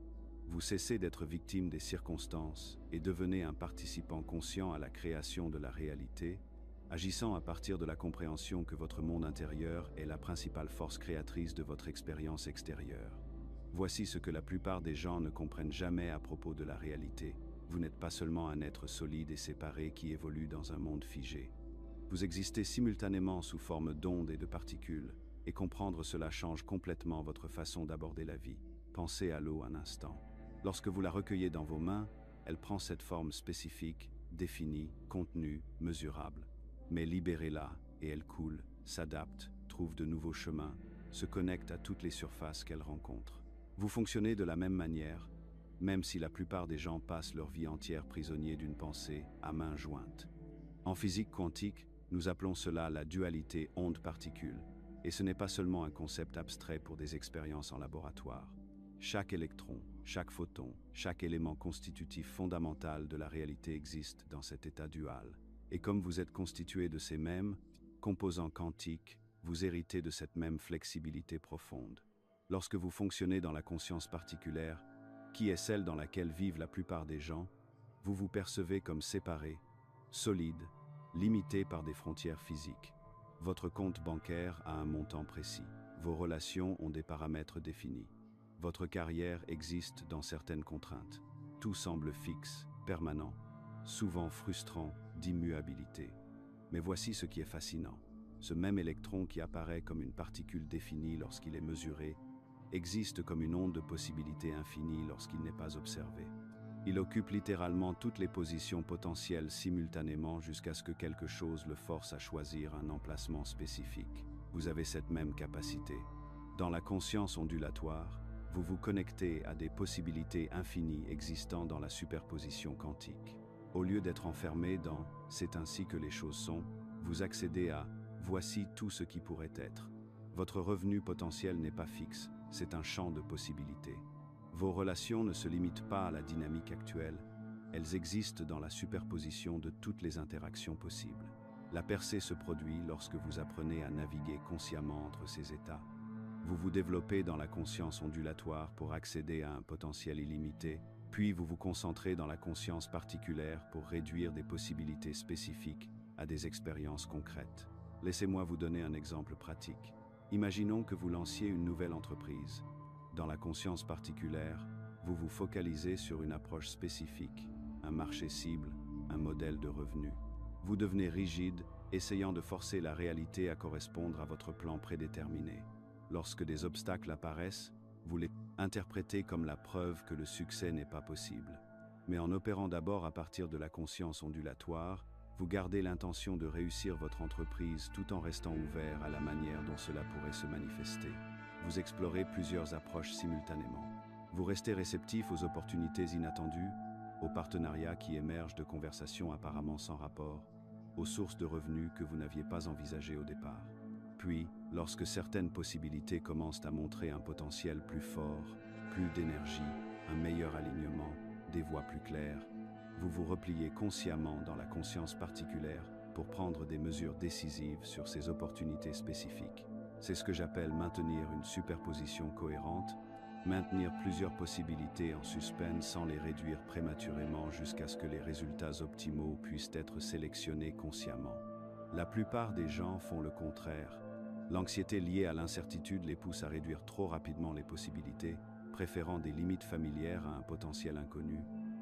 Vous cessez d'être victime des circonstances et devenez un participant conscient à la création de la réalité, agissant à partir de la compréhension que votre monde intérieur est la principale force créatrice de votre expérience extérieure. Voici ce que la plupart des gens ne comprennent jamais à propos de la réalité. Vous n'êtes pas seulement un être solide et séparé qui évolue dans un monde figé. Vous existez simultanément sous forme d'ondes et de particules, et comprendre cela change complètement votre façon d'aborder la vie. Pensez à l'eau un instant. Lorsque vous la recueillez dans vos mains, elle prend cette forme spécifique, définie, contenue, mesurable. Mais libérez-la et elle coule, s'adapte, trouve de nouveaux chemins, se connecte à toutes les surfaces qu'elle rencontre. Vous fonctionnez de la même manière, même si la plupart des gens passent leur vie entière prisonniers d'une pensée à main jointe. En physique quantique, nous appelons cela la dualité onde-particule, et ce n'est pas seulement un concept abstrait pour des expériences en laboratoire. Chaque électron, chaque photon, chaque élément constitutif fondamental de la réalité existe dans cet état dual. Et comme vous êtes constitué de ces mêmes composants quantiques, vous héritez de cette même flexibilité profonde. Lorsque vous fonctionnez dans la conscience particulière, qui est celle dans laquelle vivent la plupart des gens, vous vous percevez comme séparé, solide, limité par des frontières physiques. Votre compte bancaire a un montant précis. Vos relations ont des paramètres définis. Votre carrière existe dans certaines contraintes. Tout semble fixe, permanent, souvent frustrant d'immuabilité. Mais voici ce qui est fascinant. Ce même électron qui apparaît comme une particule définie lorsqu'il est mesuré, existe comme une onde de possibilités infinies lorsqu'il n'est pas observé. Il occupe littéralement toutes les positions potentielles simultanément jusqu'à ce que quelque chose le force à choisir un emplacement spécifique. Vous avez cette même capacité. Dans la conscience ondulatoire, vous vous connectez à des possibilités infinies existant dans la superposition quantique. Au lieu d'être enfermé dans « c'est ainsi que les choses sont », vous accédez à « voici tout ce qui pourrait être ». Votre revenu potentiel n'est pas fixe, c'est un champ de possibilités. Vos relations ne se limitent pas à la dynamique actuelle, elles existent dans la superposition de toutes les interactions possibles. La percée se produit lorsque vous apprenez à naviguer consciemment entre ces états. Vous vous développez dans la conscience ondulatoire pour accéder à un potentiel illimité, puis vous vous concentrez dans la conscience particulière pour réduire des possibilités spécifiques à des expériences concrètes. Laissez-moi vous donner un exemple pratique. Imaginons que vous lanciez une nouvelle entreprise. Dans la conscience particulière, vous vous focalisez sur une approche spécifique, un marché cible, un modèle de revenu. Vous devenez rigide, essayant de forcer la réalité à correspondre à votre plan prédéterminé. Lorsque des obstacles apparaissent, vous les interprétez comme la preuve que le succès n'est pas possible. Mais en opérant d'abord à partir de la conscience ondulatoire, vous gardez l'intention de réussir votre entreprise tout en restant ouvert à la manière dont cela pourrait se manifester. Vous explorez plusieurs approches simultanément. Vous restez réceptif aux opportunités inattendues, aux partenariats qui émergent de conversations apparemment sans rapport, aux sources de revenus que vous n'aviez pas envisagées au départ. Puis, lorsque certaines possibilités commencent à montrer un potentiel plus fort, plus d'énergie, un meilleur alignement, des voies plus claires, vous vous repliez consciemment dans la conscience particulière pour prendre des mesures décisives sur ces opportunités spécifiques. C'est ce que j'appelle maintenir une superposition cohérente, maintenir plusieurs possibilités en suspens sans les réduire prématurément jusqu'à ce que les résultats optimaux puissent être sélectionnés consciemment. La plupart des gens font le contraire. L'anxiété liée à l'incertitude les pousse à réduire trop rapidement les possibilités, préférant des limites familières à un potentiel inconnu.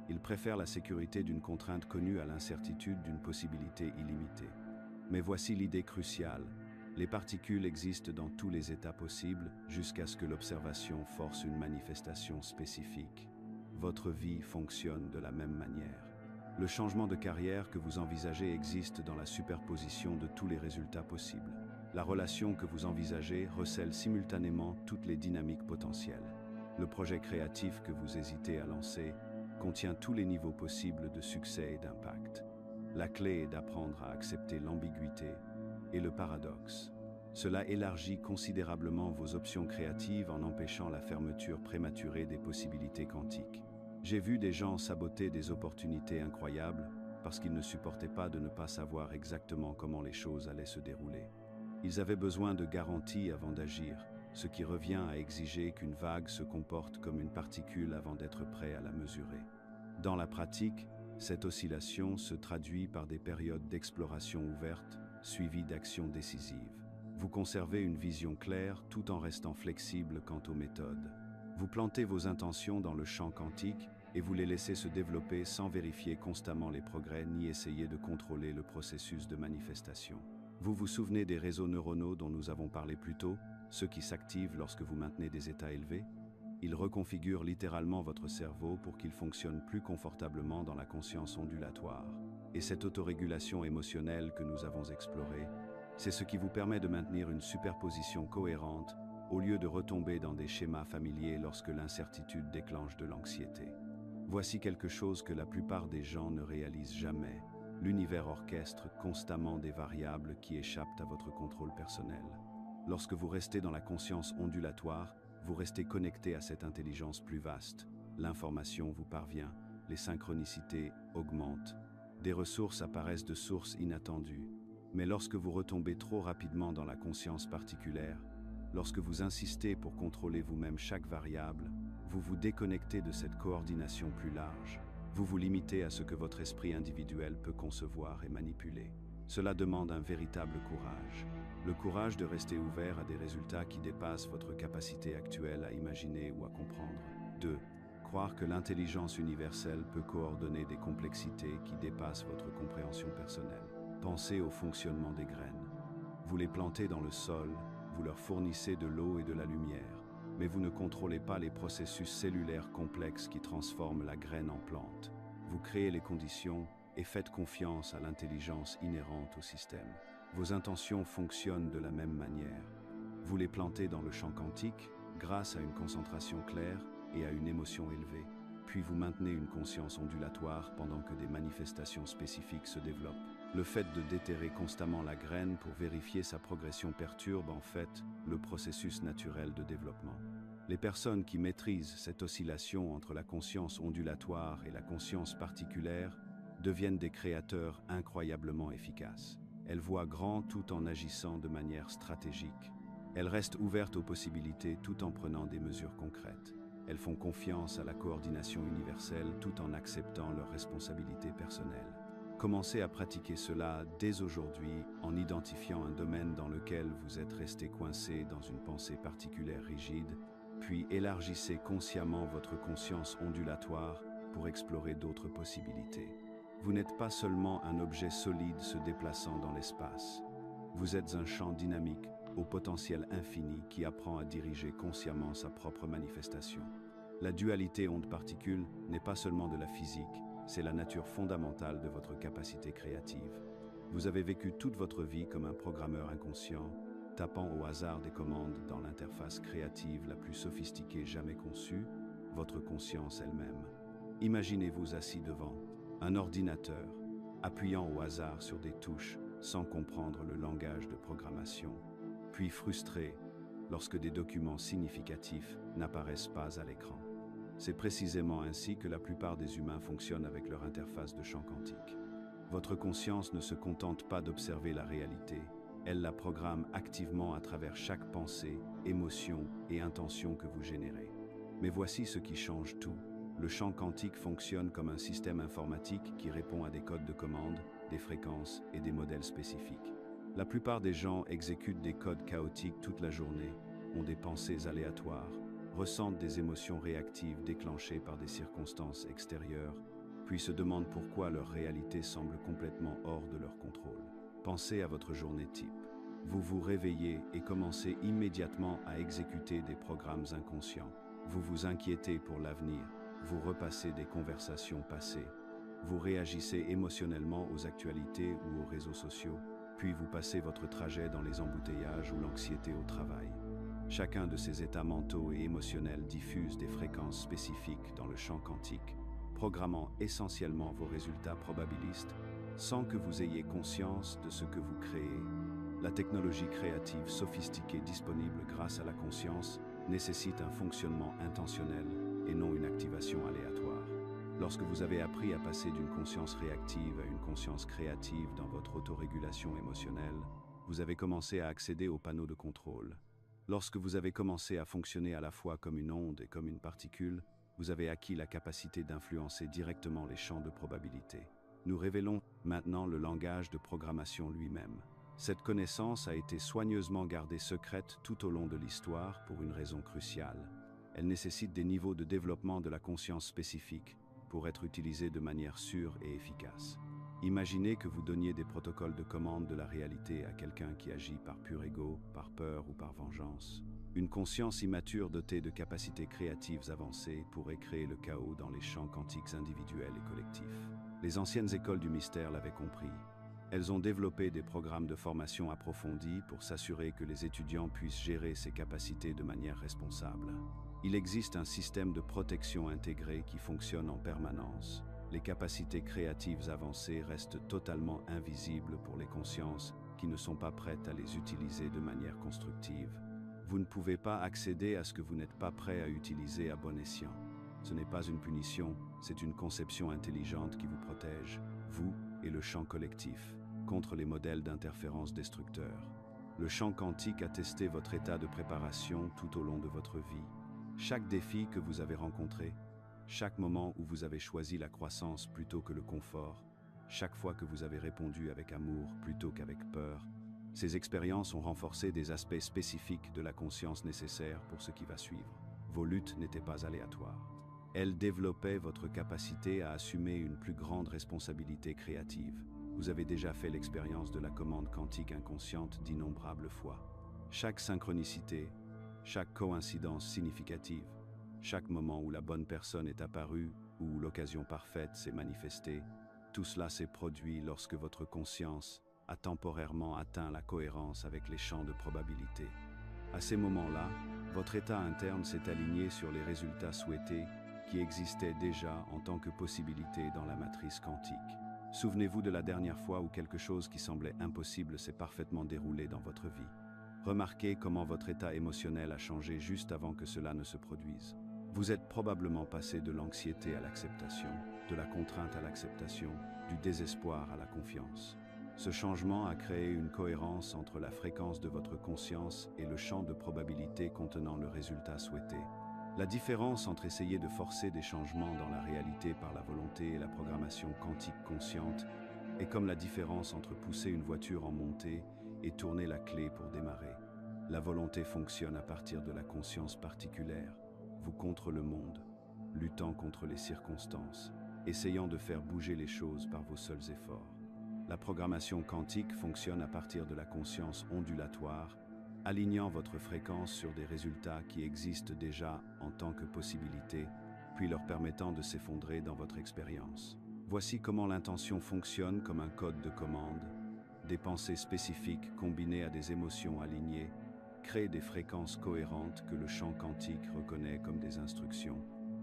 Ils préfèrent la sécurité d'une contrainte connue à l'incertitude d'une possibilité illimitée. Mais voici l'idée cruciale. Les particules existent dans tous les états possibles jusqu'à ce que l'observation force une manifestation spécifique. Votre vie fonctionne de la même manière. Le changement de carrière que vous envisagez existe dans la superposition de tous les résultats possibles. La relation que vous envisagez recèle simultanément toutes les dynamiques potentielles. Le projet créatif que vous hésitez à lancer contient tous les niveaux possibles de succès et d'impact. La clé est d'apprendre à accepter l'ambiguïté et le paradoxe. Cela élargit considérablement vos options créatives en empêchant la fermeture prématurée des possibilités quantiques. J'ai vu des gens saboter des opportunités incroyables parce qu'ils ne supportaient pas de ne pas savoir exactement comment les choses allaient se dérouler. Ils avaient besoin de garanties avant d'agir, ce qui revient à exiger qu'une vague se comporte comme une particule avant d'être prêt à la mesurer. Dans la pratique, cette oscillation se traduit par des périodes d'exploration ouverte, suivies d'actions décisives. Vous conservez une vision claire tout en restant flexible quant aux méthodes. Vous plantez vos intentions dans le champ quantique et vous les laissez se développer sans vérifier constamment les progrès ni essayer de contrôler le processus de manifestation. Vous vous souvenez des réseaux neuronaux dont nous avons parlé plus tôt, ceux qui s'activent lorsque vous maintenez des états élevés? Ils reconfigurent littéralement votre cerveau pour qu'il fonctionne plus confortablement dans la conscience ondulatoire. Et cette autorégulation émotionnelle que nous avons explorée, c'est ce qui vous permet de maintenir une superposition cohérente au lieu de retomber dans des schémas familiers lorsque l'incertitude déclenche de l'anxiété. Voici quelque chose que la plupart des gens ne réalisent jamais. L'univers orchestre constamment des variables qui échappent à votre contrôle personnel. Lorsque vous restez dans la conscience ondulatoire, vous restez connecté à cette intelligence plus vaste. L'information vous parvient, les synchronicités augmentent. Des ressources apparaissent de sources inattendues. Mais lorsque vous retombez trop rapidement dans la conscience particulière, lorsque vous insistez pour contrôler vous-même chaque variable, vous vous déconnectez de cette coordination plus large. Vous vous limitez à ce que votre esprit individuel peut concevoir et manipuler. Cela demande un véritable courage. Le courage de rester ouvert à des résultats qui dépassent votre capacité actuelle à imaginer ou à comprendre. 2. Croire que l'intelligence universelle peut coordonner des complexités qui dépassent votre compréhension personnelle. Pensez au fonctionnement des graines. Vous les plantez dans le sol, vous leur fournissez de l'eau et de la lumière, mais vous ne contrôlez pas les processus cellulaires complexes qui transforment la graine en plante. Vous créez les conditions et faites confiance à l'intelligence inhérente au système. Vos intentions fonctionnent de la même manière. Vous les plantez dans le champ quantique grâce à une concentration claire et à une émotion élevée. Puis vous maintenez une conscience ondulatoire pendant que des manifestations spécifiques se développent. Le fait de déterrer constamment la graine pour vérifier sa progression perturbe en fait le processus naturel de développement. Les personnes qui maîtrisent cette oscillation entre la conscience ondulatoire et la conscience particulière deviennent des créateurs incroyablement efficaces. Elles voient grand tout en agissant de manière stratégique. Elles restent ouvertes aux possibilités tout en prenant des mesures concrètes. Elles font confiance à la coordination universelle tout en acceptant leurs responsabilités personnelles. Commencez à pratiquer cela dès aujourd'hui en identifiant un domaine dans lequel vous êtes resté coincé dans une pensée particulière rigide, puis élargissez consciemment votre conscience ondulatoire pour explorer d'autres possibilités. Vous n'êtes pas seulement un objet solide se déplaçant dans l'espace. Vous êtes un champ dynamique au potentiel infini qui apprend à diriger consciemment sa propre manifestation. La dualité onde-particule n'est pas seulement de la physique, c'est la nature fondamentale de votre capacité créative. Vous avez vécu toute votre vie comme un programmeur inconscient, tapant au hasard des commandes dans l'interface créative la plus sophistiquée jamais conçue, votre conscience elle-même. Imaginez-vous assis devant un ordinateur, appuyant au hasard sur des touches sans comprendre le langage de programmation, puis frustré lorsque des documents significatifs n'apparaissent pas à l'écran. C'est précisément ainsi que la plupart des humains fonctionnent avec leur interface de champ quantique. Votre conscience ne se contente pas d'observer la réalité, Elle la programme activement à travers chaque pensée, émotion et intention que vous générez. Mais voici ce qui change tout. Le champ quantique fonctionne comme un système informatique qui répond à des codes de commande, des fréquences et des modèles spécifiques. La plupart des gens exécutent des codes chaotiques toute la journée, ont des pensées aléatoires, ressentent des émotions réactives déclenchées par des circonstances extérieures, puis se demandent pourquoi leur réalité semble complètement hors de leur contrôle. Pensez à votre journée type. Vous vous réveillez et commencez immédiatement à exécuter des programmes inconscients. Vous vous inquiétez pour l'avenir, vous repassez des conversations passées, vous réagissez émotionnellement aux actualités ou aux réseaux sociaux, puis vous passez votre trajet dans les embouteillages ou l'anxiété au travail. Chacun de ces états mentaux et émotionnels diffuse des fréquences spécifiques dans le champ quantique, programmant essentiellement vos résultats probabilistes sans que vous ayez conscience de ce que vous créez. La technologie créative sophistiquée disponible grâce à la conscience nécessite un fonctionnement intentionnel et non une activation aléatoire. Lorsque vous avez appris à passer d'une conscience réactive à une conscience créative dans votre autorégulation émotionnelle, vous avez commencé à accéder aux panneaux de contrôle. Lorsque vous avez commencé à fonctionner à la fois comme une onde et comme une particule, vous avez acquis la capacité d'influencer directement les champs de probabilité. Nous révélons maintenant le langage de programmation lui-même. Cette connaissance a été soigneusement gardée secrète tout au long de l'histoire pour une raison cruciale. Elle nécessite des niveaux de développement de la conscience spécifiques pour être utilisée de manière sûre et efficace. Imaginez que vous donniez des protocoles de commande de la réalité à quelqu'un qui agit par pur ego, par peur ou par vengeance. Une conscience immature dotée de capacités créatives avancées pourrait créer le chaos dans les champs quantiques individuels et collectifs. Les anciennes écoles du mystère l'avaient compris. Elles ont développé des programmes de formation approfondis pour s'assurer que les étudiants puissent gérer ces capacités de manière responsable. Il existe un système de protection intégré qui fonctionne en permanence. Les capacités créatives avancées restent totalement invisibles pour les consciences qui ne sont pas prêtes à les utiliser de manière constructive. Vous ne pouvez pas accéder à ce que vous n'êtes pas prêt à utiliser à bon escient. Ce n'est pas une punition, c'est une conception intelligente qui vous protège, vous et le champ collectif, contre les modèles d'interférence destructeurs. Le champ quantique a testé votre état de préparation tout au long de votre vie. Chaque défi que vous avez rencontré, chaque moment où vous avez choisi la croissance plutôt que le confort, chaque fois que vous avez répondu avec amour plutôt qu'avec peur, ces expériences ont renforcé des aspects spécifiques de la conscience nécessaires pour ce qui va suivre. Vos luttes n'étaient pas aléatoires. Elles développaient votre capacité à assumer une plus grande responsabilité créative. Vous avez déjà fait l'expérience de la commande quantique inconsciente d'innombrables fois. Chaque synchronicité, chaque coïncidence significative, chaque moment où la bonne personne est apparue ou où l'occasion parfaite s'est manifestée, tout cela s'est produit lorsque votre conscience a temporairement atteint la cohérence avec les champs de probabilité. À ces moments-là, votre état interne s'est aligné sur les résultats souhaités qui existaient déjà en tant que possibilité dans la matrice quantique. Souvenez-vous de la dernière fois où quelque chose qui semblait impossible s'est parfaitement déroulé dans votre vie. Remarquez comment votre état émotionnel a changé juste avant que cela ne se produise. Vous êtes probablement passé de l'anxiété à l'acceptation, de la contrainte à l'acceptation, du désespoir à la confiance. Ce changement a créé une cohérence entre la fréquence de votre conscience et le champ de probabilité contenant le résultat souhaité. La différence entre essayer de forcer des changements dans la réalité par la volonté et la programmation quantique consciente est comme la différence entre pousser une voiture en montée et tourner la clé pour démarrer. La volonté fonctionne à partir de la conscience particulière, vous contre le monde, luttant contre les circonstances, essayant de faire bouger les choses par vos seuls efforts. La programmation quantique fonctionne à partir de la conscience ondulatoire, alignant votre fréquence sur des résultats qui existent déjà en tant que possibilité, puis leur permettant de s'effondrer dans votre expérience. Voici comment l'intention fonctionne comme un code de commande. Des pensées spécifiques combinées à des émotions alignées créent des fréquences cohérentes que le champ quantique reconnaît comme des instructions.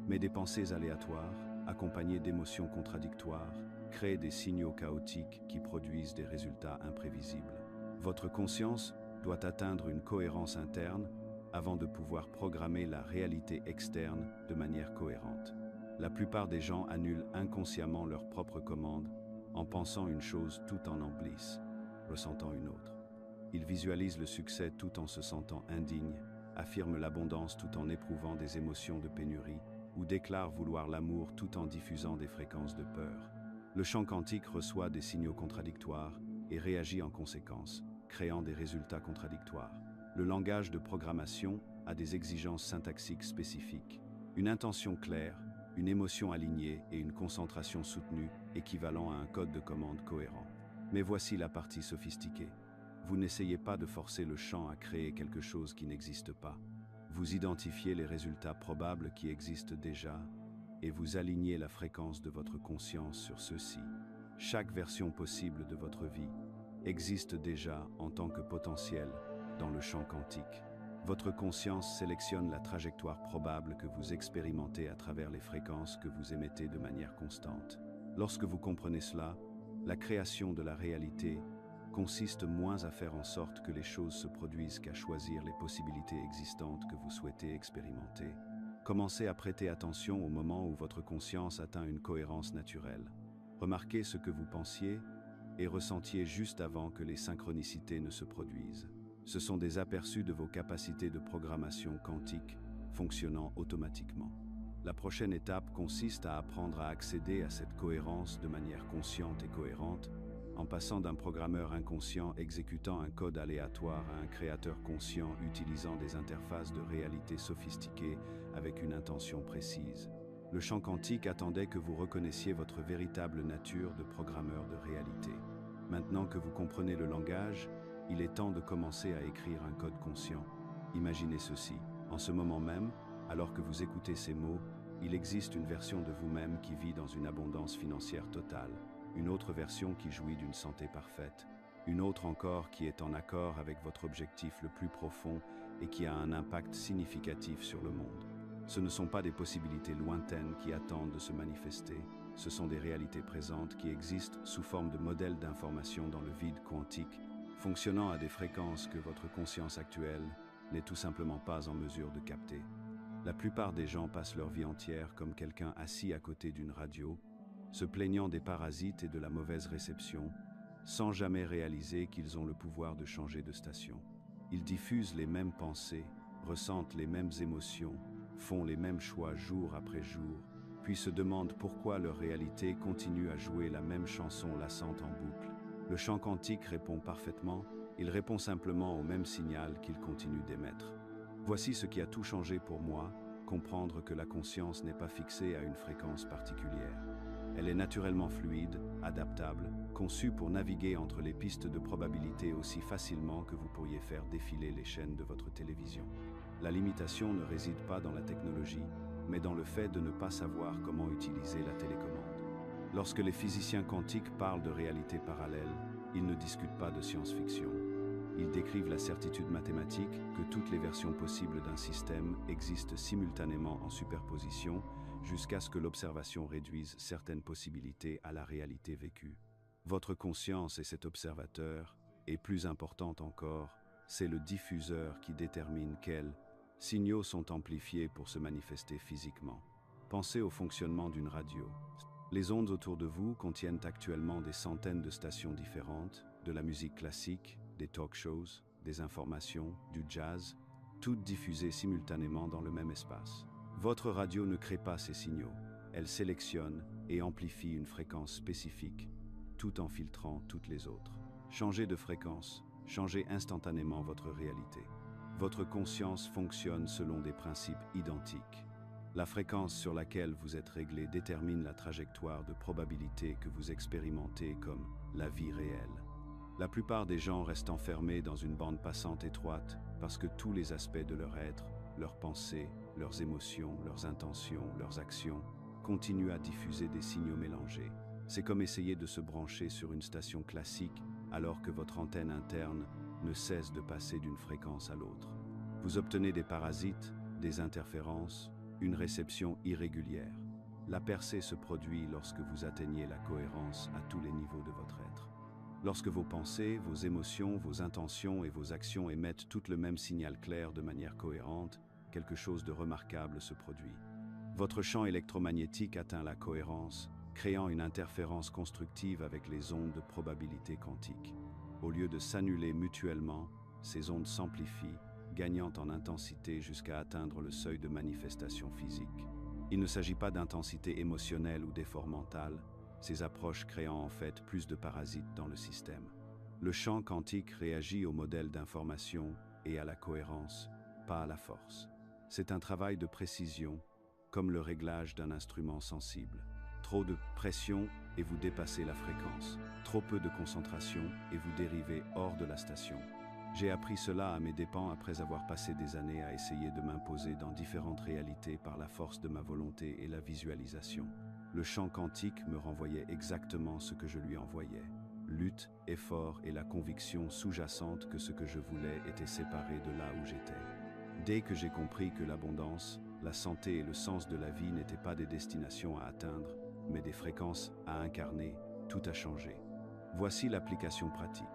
Mais des pensées aléatoires, accompagnées d'émotions contradictoires, créent des signaux chaotiques qui produisent des résultats imprévisibles. Votre conscience doit atteindre une cohérence interne avant de pouvoir programmer la réalité externe de manière cohérente. La plupart des gens annulent inconsciemment leurs propres commandes en pensant une chose tout en ressentant une autre. Il visualise le succès tout en se sentant indigne, affirme l'abondance tout en éprouvant des émotions de pénurie, ou déclare vouloir l'amour tout en diffusant des fréquences de peur. Le champ quantique reçoit des signaux contradictoires et réagit en conséquence, créant des résultats contradictoires. Le langage de programmation a des exigences syntaxiques spécifiques. Une intention claire, une émotion alignée et une concentration soutenue équivalent à un code de commande cohérent. Mais voici la partie sophistiquée. Vous n'essayez pas de forcer le champ à créer quelque chose qui n'existe pas. Vous identifiez les résultats probables qui existent déjà et vous alignez la fréquence de votre conscience sur ceux-ci. Chaque version possible de votre vie existe déjà en tant que potentiel dans le champ quantique. Votre conscience sélectionne la trajectoire probable que vous expérimentez à travers les fréquences que vous émettez de manière constante. Lorsque vous comprenez cela, la création de la réalité consiste moins à faire en sorte que les choses se produisent qu'à choisir les possibilités existantes que vous souhaitez expérimenter. Commencez à prêter attention au moment où votre conscience atteint une cohérence naturelle. Remarquez ce que vous pensiez et ressentiez juste avant que les synchronicités ne se produisent. Ce sont des aperçus de vos capacités de programmation quantique fonctionnant automatiquement. La prochaine étape consiste à apprendre à accéder à cette cohérence de manière consciente et cohérente, en passant d'un programmeur inconscient exécutant un code aléatoire à un créateur conscient utilisant des interfaces de réalité sophistiquées avec une intention précise. Le champ quantique attendait que vous reconnaissiez votre véritable nature de programmeur de réalité. Maintenant que vous comprenez le langage, il est temps de commencer à écrire un code conscient. Imaginez ceci, en ce moment même, alors que vous écoutez ces mots, il existe une version de vous-même qui vit dans une abondance financière totale, une autre version qui jouit d'une santé parfaite, une autre encore qui est en accord avec votre objectif le plus profond et qui a un impact significatif sur le monde. Ce ne sont pas des possibilités lointaines qui attendent de se manifester, ce sont des réalités présentes qui existent sous forme de modèles d'information dans le vide quantique, fonctionnant à des fréquences que votre conscience actuelle n'est tout simplement pas en mesure de capter. La plupart des gens passent leur vie entière comme quelqu'un assis à côté d'une radio, se plaignant des parasites et de la mauvaise réception, sans jamais réaliser qu'ils ont le pouvoir de changer de station. Ils diffusent les mêmes pensées, ressentent les mêmes émotions, font les mêmes choix jour après jour, puis se demandent pourquoi leur réalité continue à jouer la même chanson lassante en boucle. Le champ quantique répond parfaitement, il répond simplement au même signal qu'il continue d'émettre. Voici ce qui a tout changé pour moi, comprendre que la conscience n'est pas fixée à une fréquence particulière. Elle est naturellement fluide, adaptable, conçue pour naviguer entre les pistes de probabilité aussi facilement que vous pourriez faire défiler les chaînes de votre télévision. La limitation ne réside pas dans la technologie, mais dans le fait de ne pas savoir comment utiliser la télécommande. Lorsque les physiciens quantiques parlent de réalité parallèle, ils ne discutent pas de science-fiction. Ils décrivent la certitude mathématique que toutes les versions possibles d'un système existent simultanément en superposition jusqu'à ce que l'observation réduise certaines possibilités à la réalité vécue. Votre conscience est cet observateur, et plus important encore, c'est le diffuseur qui détermine quels signaux sont amplifiés pour se manifester physiquement. Pensez au fonctionnement d'une radio. Les ondes autour de vous contiennent actuellement des centaines de stations différentes, de la musique classique, des talk shows, des informations, du jazz, toutes diffusées simultanément dans le même espace. Votre radio ne crée pas ces signaux, elle sélectionne et amplifie une fréquence spécifique, tout en filtrant toutes les autres. Changez de fréquence, changez instantanément votre réalité. Votre conscience fonctionne selon des principes identiques. La fréquence sur laquelle vous êtes réglé détermine la trajectoire de probabilité que vous expérimentez comme la vie réelle. La plupart des gens restent enfermés dans une bande passante étroite parce que tous les aspects de leur être, leurs pensées, leurs émotions, leurs intentions, leurs actions, continuent à diffuser des signaux mélangés. C'est comme essayer de se brancher sur une station classique alors que votre antenne interne ne cesse de passer d'une fréquence à l'autre. Vous obtenez des parasites, des interférences, une réception irrégulière. La percée se produit lorsque vous atteignez la cohérence à tous les niveaux de votre être. Lorsque vos pensées, vos émotions, vos intentions et vos actions émettent toutes le même signal clair de manière cohérente, quelque chose de remarquable se produit. Votre champ électromagnétique atteint la cohérence, créant une interférence constructive avec les ondes de probabilité quantique. Au lieu de s'annuler mutuellement, ces ondes s'amplifient, gagnant en intensité jusqu'à atteindre le seuil de manifestation physique. Il ne s'agit pas d'intensité émotionnelle ou d'effort mental, ces approches créant en fait plus de parasites dans le système. Le champ quantique réagit au modèle d'information et à la cohérence, pas à la force. C'est un travail de précision, comme le réglage d'un instrument sensible. Trop de pression et vous dépassez la fréquence. Trop peu de concentration et vous dérivez hors de la station. J'ai appris cela à mes dépens après avoir passé des années à essayer de m'imposer dans différentes réalités par la force de ma volonté et la visualisation. Le champ quantique me renvoyait exactement ce que je lui envoyais. Lutte, effort et la conviction sous-jacente que ce que je voulais était séparé de là où j'étais. Dès que j'ai compris que l'abondance, la santé et le sens de la vie n'étaient pas des destinations à atteindre, mais des fréquences à incarner, tout a changé. Voici l'application pratique.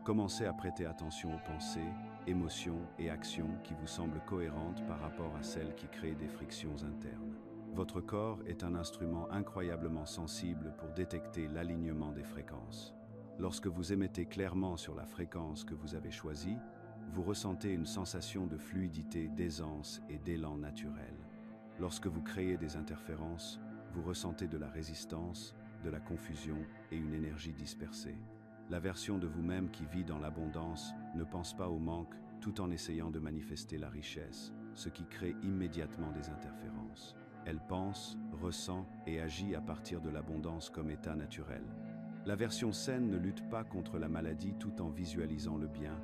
Commencez à prêter attention aux pensées, émotions et actions qui vous semblent cohérentes par rapport à celles qui créent des frictions internes. Votre corps est un instrument incroyablement sensible pour détecter l'alignement des fréquences. Lorsque vous émettez clairement sur la fréquence que vous avez choisie, vous ressentez une sensation de fluidité, d'aisance et d'élan naturel. Lorsque vous créez des interférences, vous ressentez de la résistance, de la confusion et une énergie dispersée. La version de vous-même qui vit dans l'abondance ne pense pas au manque tout en essayant de manifester la richesse, ce qui crée immédiatement des interférences. Elle pense, ressent et agit à partir de l'abondance comme état naturel. La version saine ne lutte pas contre la maladie tout en visualisant le bien.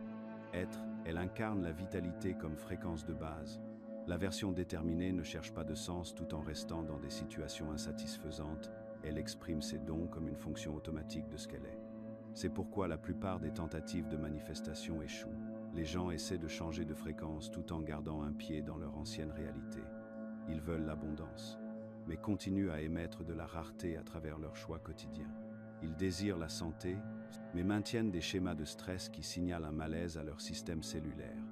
Elle incarne la vitalité comme fréquence de base. La version déterminée ne cherche pas de sens tout en restant dans des situations insatisfaisantes. Elle exprime ses dons comme une fonction automatique de ce qu'elle est. C'est pourquoi la plupart des tentatives de manifestation échouent. Les gens essaient de changer de fréquence tout en gardant un pied dans leur ancienne réalité. Ils veulent l'abondance, mais continuent à émettre de la rareté à travers leurs choix quotidiens. Ils désirent la santé, mais maintiennent des schémas de stress qui signalent un malaise à leur système cellulaire.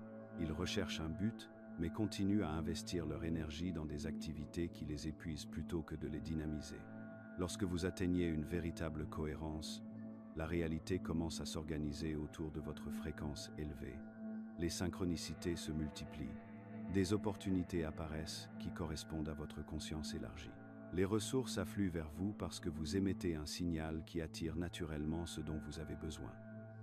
Ils recherchent un but, mais continuent à investir leur énergie dans des activités qui les épuisent plutôt que de les dynamiser. Lorsque vous atteignez une véritable cohérence, la réalité commence à s'organiser autour de votre fréquence élevée. Les synchronicités se multiplient. Des opportunités apparaissent qui correspondent à votre conscience élargie. Les ressources affluent vers vous parce que vous émettez un signal qui attire naturellement ce dont vous avez besoin.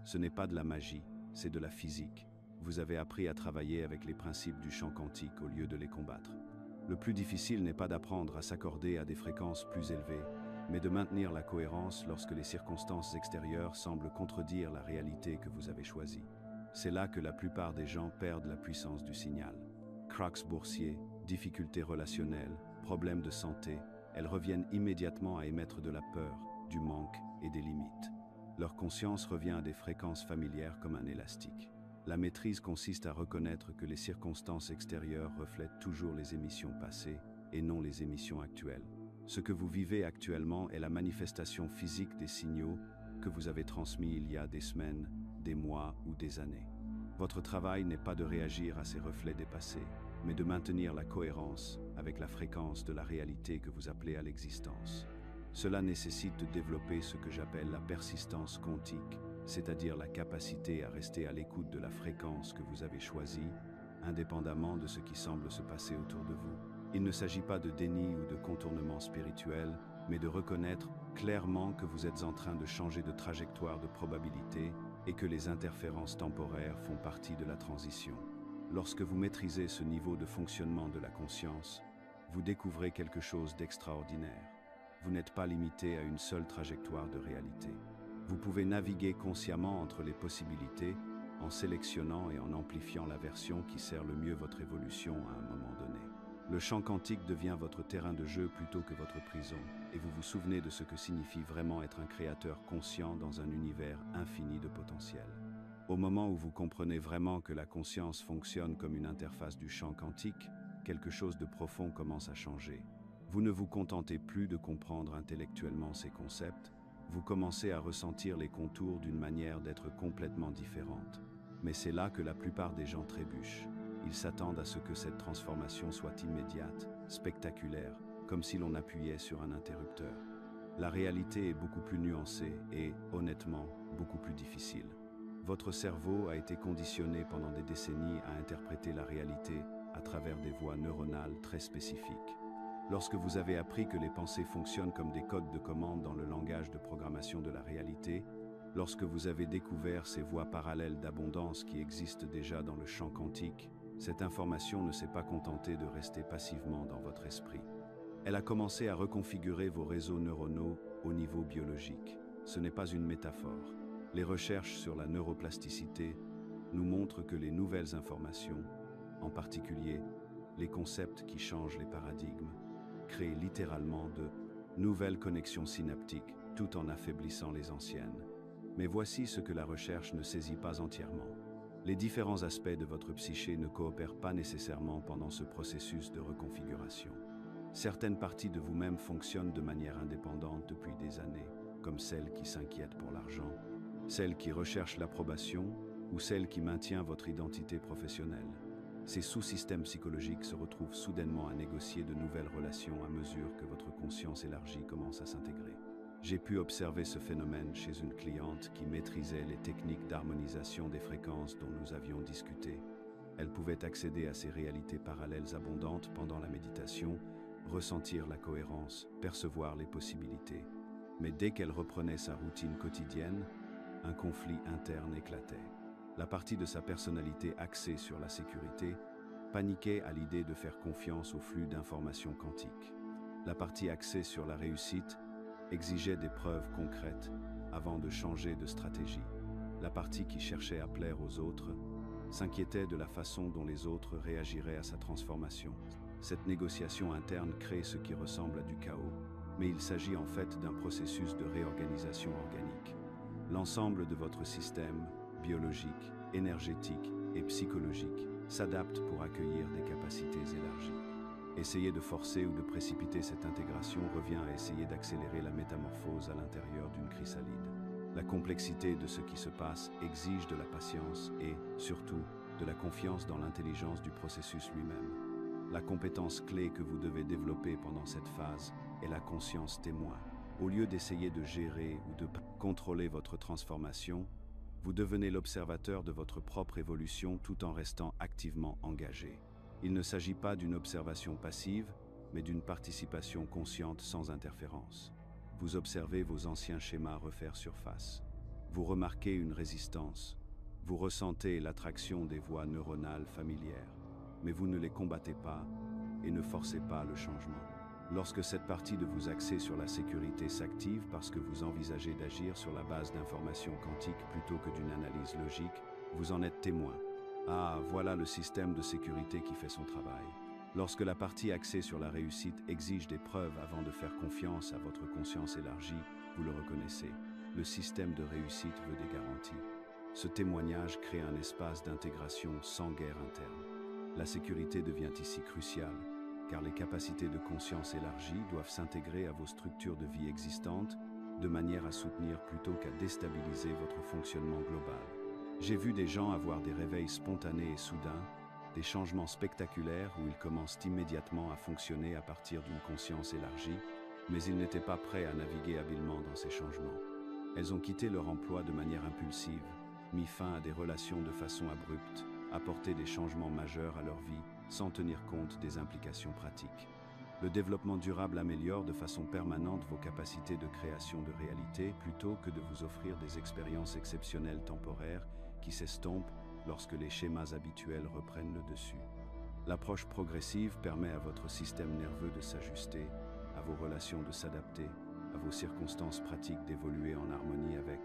Ce n'est pas de la magie, c'est de la physique. Vous avez appris à travailler avec les principes du champ quantique au lieu de les combattre. Le plus difficile n'est pas d'apprendre à s'accorder à des fréquences plus élevées, mais de maintenir la cohérence lorsque les circonstances extérieures semblent contredire la réalité que vous avez choisie. C'est là que la plupart des gens perdent la puissance du signal. Cracks boursiers, difficultés relationnelles, problèmes de santé, elles reviennent immédiatement à émettre de la peur, du manque et des limites. Leur conscience revient à des fréquences familières comme un élastique. La maîtrise consiste à reconnaître que les circonstances extérieures reflètent toujours les émissions passées et non les émissions actuelles. Ce que vous vivez actuellement est la manifestation physique des signaux que vous avez transmis il y a des semaines, des mois ou des années. Votre travail n'est pas de réagir à ces reflets dépassés, mais de maintenir la cohérence avec la fréquence de la réalité que vous appelez à l'existence. Cela nécessite de développer ce que j'appelle la persistance quantique, c'est-à-dire la capacité à rester à l'écoute de la fréquence que vous avez choisie, indépendamment de ce qui semble se passer autour de vous. Il ne s'agit pas de déni ou de contournement spirituel, mais de reconnaître clairement que vous êtes en train de changer de trajectoire de probabilité et que les interférences temporaires font partie de la transition. Lorsque vous maîtrisez ce niveau de fonctionnement de la conscience, vous découvrez quelque chose d'extraordinaire. Vous n'êtes pas limité à une seule trajectoire de réalité. Vous pouvez naviguer consciemment entre les possibilités en sélectionnant et en amplifiant la version qui sert le mieux votre évolution à un moment donné. Le champ quantique devient votre terrain de jeu plutôt que votre prison, et vous vous souvenez de ce que signifie vraiment être un créateur conscient dans un univers infini de potentiel. Au moment où vous comprenez vraiment que la conscience fonctionne comme une interface du champ quantique, quelque chose de profond commence à changer. Vous ne vous contentez plus de comprendre intellectuellement ces concepts, vous commencez à ressentir les contours d'une manière d'être complètement différente. Mais c'est là que la plupart des gens trébuchent. Ils s'attendent à ce que cette transformation soit immédiate, spectaculaire, comme si l'on appuyait sur un interrupteur. La réalité est beaucoup plus nuancée et, honnêtement, beaucoup plus difficile. Votre cerveau a été conditionné pendant des décennies à interpréter la réalité à travers des voies neuronales très spécifiques. Lorsque vous avez appris que les pensées fonctionnent comme des codes de commande dans le langage de programmation de la réalité, lorsque vous avez découvert ces voies parallèles d'abondance qui existent déjà dans le champ quantique, cette information ne s'est pas contentée de rester passivement dans votre esprit. Elle a commencé à reconfigurer vos réseaux neuronaux au niveau biologique. Ce n'est pas une métaphore. Les recherches sur la neuroplasticité nous montrent que les nouvelles informations, en particulier les concepts qui changent les paradigmes, créent littéralement de nouvelles connexions synaptiques tout en affaiblissant les anciennes. Mais voici ce que la recherche ne saisit pas entièrement. Les différents aspects de votre psyché ne coopèrent pas nécessairement pendant ce processus de reconfiguration. Certaines parties de vous-même fonctionnent de manière indépendante depuis des années, comme celle qui s'inquiète pour l'argent, celle qui recherche l'approbation ou celle qui maintient votre identité professionnelle. Ces sous-systèmes psychologiques se retrouvent soudainement à négocier de nouvelles relations à mesure que votre conscience élargie commence à s'intégrer. J'ai pu observer ce phénomène chez une cliente qui maîtrisait les techniques d'harmonisation des fréquences dont nous avions discuté. Elle pouvait accéder à ces réalités parallèles abondantes pendant la méditation, ressentir la cohérence, percevoir les possibilités. Mais dès qu'elle reprenait sa routine quotidienne, un conflit interne éclatait. La partie de sa personnalité axée sur la sécurité paniquait à l'idée de faire confiance au flux d'informations quantiques. La partie axée sur la réussite exigeait des preuves concrètes avant de changer de stratégie. La partie qui cherchait à plaire aux autres s'inquiétait de la façon dont les autres réagiraient à sa transformation. Cette négociation interne crée ce qui ressemble à du chaos, mais il s'agit en fait d'un processus de réorganisation organique. L'ensemble de votre système biologique, énergétique et psychologique s'adapte pour accueillir des capacités élargies. Essayer de forcer ou de précipiter cette intégration revient à essayer d'accélérer la métamorphose à l'intérieur d'une chrysalide. La complexité de ce qui se passe exige de la patience et, surtout, de la confiance dans l'intelligence du processus lui-même. La compétence clé que vous devez développer pendant cette phase est la conscience témoin. Au lieu d'essayer de gérer ou de contrôler votre transformation, vous devenez l'observateur de votre propre évolution tout en restant activement engagé. Il ne s'agit pas d'une observation passive, mais d'une participation consciente sans interférence. Vous observez vos anciens schémas refaire surface. Vous remarquez une résistance. Vous ressentez l'attraction des voies neuronales familières, mais vous ne les combattez pas et ne forcez pas le changement. Lorsque cette partie de vous axée sur la sécurité s'active parce que vous envisagez d'agir sur la base d'informations quantiques plutôt que d'une analyse logique, vous en êtes témoin. Ah, voilà le système de sécurité qui fait son travail. Lorsque la partie axée sur la réussite exige des preuves avant de faire confiance à votre conscience élargie, vous le reconnaissez. Le système de réussite veut des garanties. Ce témoignage crée un espace d'intégration sans guerre interne. La sécurité devient ici cruciale, car les capacités de conscience élargie doivent s'intégrer à vos structures de vie existantes de manière à soutenir plutôt qu'à déstabiliser votre fonctionnement global. J'ai vu des gens avoir des réveils spontanés et soudains, des changements spectaculaires où ils commencent immédiatement à fonctionner à partir d'une conscience élargie, mais ils n'étaient pas prêts à naviguer habilement dans ces changements. Elles ont quitté leur emploi de manière impulsive, mis fin à des relations de façon abrupte, apporté des changements majeurs à leur vie sans tenir compte des implications pratiques. Le développement durable améliore de façon permanente vos capacités de création de réalité plutôt que de vous offrir des expériences exceptionnelles temporaires qui s'estompent lorsque les schémas habituels reprennent le dessus. L'approche progressive permet à votre système nerveux de s'ajuster, à vos relations de s'adapter, à vos circonstances pratiques d'évoluer en harmonie avec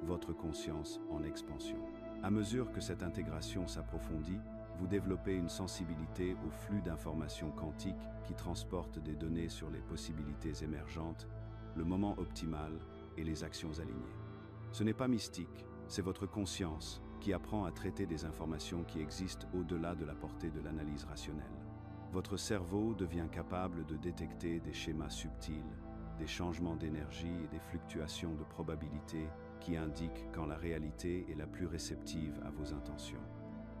votre conscience en expansion. À mesure que cette intégration s'approfondit, vous développez une sensibilité au flux d'informations quantiques qui transportent des données sur les possibilités émergentes, le moment optimal et les actions alignées. Ce n'est pas mystique, c'est votre conscience qui apprend à traiter des informations qui existent au-delà de la portée de l'analyse rationnelle. Votre cerveau devient capable de détecter des schémas subtils, des changements d'énergie et des fluctuations de probabilité qui indiquent quand la réalité est la plus réceptive à vos intentions.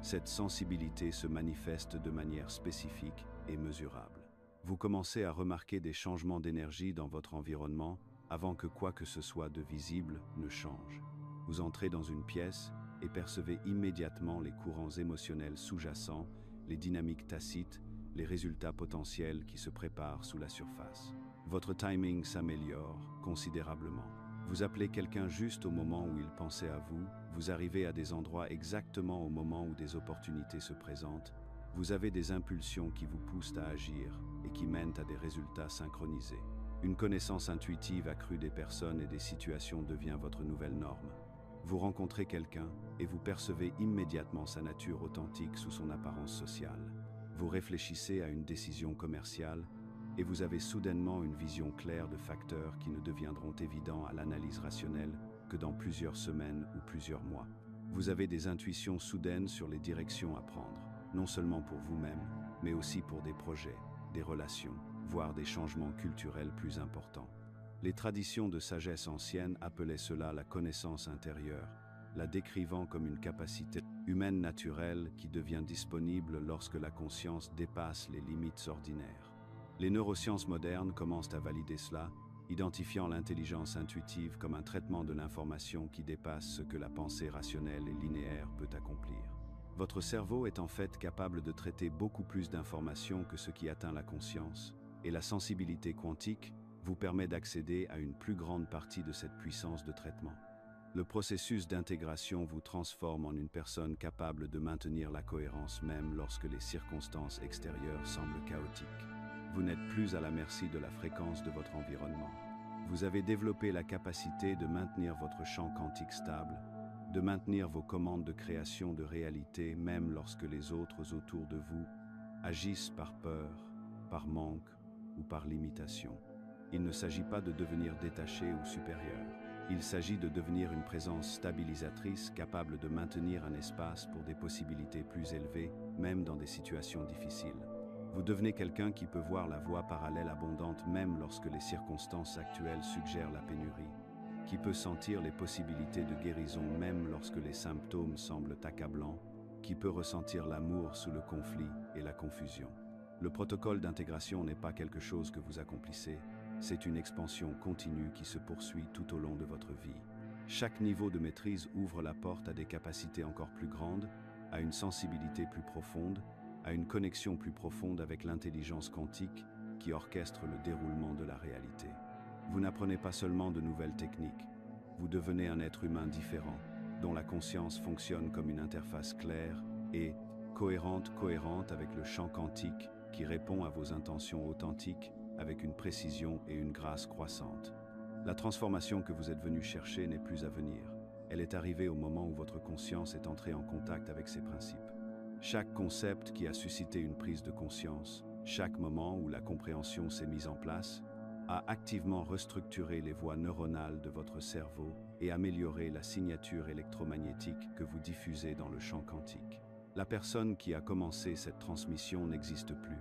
Cette sensibilité se manifeste de manière spécifique et mesurable. Vous commencez à remarquer des changements d'énergie dans votre environnement avant que quoi que ce soit de visible ne change. Vous entrez dans une pièce et percevez immédiatement les courants émotionnels sous-jacents, les dynamiques tacites, les résultats potentiels qui se préparent sous la surface. Votre timing s'améliore considérablement. Vous appelez quelqu'un juste au moment où il pensait à vous, vous arrivez à des endroits exactement au moment où des opportunités se présentent, vous avez des impulsions qui vous poussent à agir et qui mènent à des résultats synchronisés. Une connaissance intuitive accrue des personnes et des situations devient votre nouvelle norme. Vous rencontrez quelqu'un et vous percevez immédiatement sa nature authentique sous son apparence sociale. Vous réfléchissez à une décision commerciale et vous avez soudainement une vision claire de facteurs qui ne deviendront évidents à l'analyse rationnelle que dans plusieurs semaines ou plusieurs mois. Vous avez des intuitions soudaines sur les directions à prendre, non seulement pour vous-même, mais aussi pour des projets, des relations, voire des changements culturels plus importants. Les traditions de sagesse ancienne appelaient cela la connaissance intérieure, la décrivant comme une capacité humaine naturelle qui devient disponible lorsque la conscience dépasse les limites ordinaires. Les neurosciences modernes commencent à valider cela, identifiant l'intelligence intuitive comme un traitement de l'information qui dépasse ce que la pensée rationnelle et linéaire peut accomplir. Votre cerveau est en fait capable de traiter beaucoup plus d'informations que ce qui atteint la conscience, et la sensibilité quantique vous permet d'accéder à une plus grande partie de cette puissance de traitement. Le processus d'intégration vous transforme en une personne capable de maintenir la cohérence même lorsque les circonstances extérieures semblent chaotiques. Vous n'êtes plus à la merci de la fréquence de votre environnement. Vous avez développé la capacité de maintenir votre champ quantique stable, de maintenir vos commandes de création de réalité même lorsque les autres autour de vous agissent par peur, par manque ou par limitation. Il ne s'agit pas de devenir détaché ou supérieur. Il s'agit de devenir une présence stabilisatrice capable de maintenir un espace pour des possibilités plus élevées, même dans des situations difficiles. Vous devenez quelqu'un qui peut voir la voie parallèle abondante même lorsque les circonstances actuelles suggèrent la pénurie, qui peut sentir les possibilités de guérison même lorsque les symptômes semblent accablants, qui peut ressentir l'amour sous le conflit et la confusion. Le protocole d'intégration n'est pas quelque chose que vous accomplissez, c'est une expansion continue qui se poursuit tout au long de votre vie. Chaque niveau de maîtrise ouvre la porte à des capacités encore plus grandes, à une sensibilité plus profonde, à une connexion plus profonde avec l'intelligence quantique qui orchestre le déroulement de la réalité. Vous n'apprenez pas seulement de nouvelles techniques, vous devenez un être humain différent, dont la conscience fonctionne comme une interface claire et cohérente avec le champ quantique qui répond à vos intentions authentiques avec une précision et une grâce croissante. La transformation que vous êtes venu chercher n'est plus à venir. Elle est arrivée au moment où votre conscience est entrée en contact avec ses principes. Chaque concept qui a suscité une prise de conscience, chaque moment où la compréhension s'est mise en place, a activement restructuré les voies neuronales de votre cerveau et amélioré la signature électromagnétique que vous diffusez dans le champ quantique. La personne qui a commencé cette transmission n'existe plus.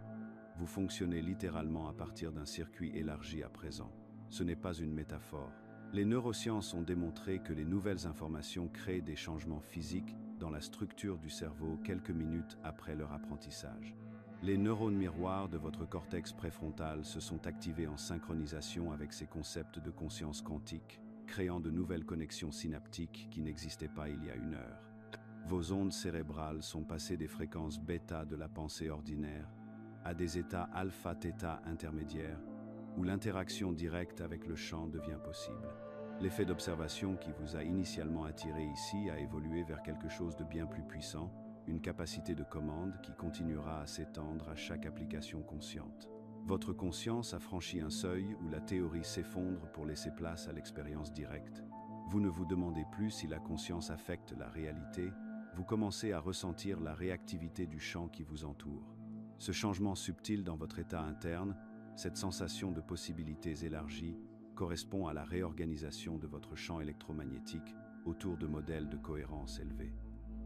Vous fonctionnez littéralement à partir d'un circuit élargi à présent. Ce n'est pas une métaphore. Les neurosciences ont démontré que les nouvelles informations créent des changements physiques dans la structure du cerveau quelques minutes après leur apprentissage. Les neurones miroirs de votre cortex préfrontal se sont activés en synchronisation avec ces concepts de conscience quantique, créant de nouvelles connexions synaptiques qui n'existaient pas il y a une heure. Vos ondes cérébrales sont passées des fréquences bêta de la pensée ordinaire à des états alpha-theta intermédiaires, où l'interaction directe avec le champ devient possible. L'effet d'observation qui vous a initialement attiré ici a évolué vers quelque chose de bien plus puissant, une capacité de commande qui continuera à s'étendre à chaque application consciente. Votre conscience a franchi un seuil où la théorie s'effondre pour laisser place à l'expérience directe. Vous ne vous demandez plus si la conscience affecte la réalité, vous commencez à ressentir la réactivité du champ qui vous entoure. Ce changement subtil dans votre état interne, cette sensation de possibilités élargies, correspond à la réorganisation de votre champ électromagnétique autour de modèles de cohérence élevés.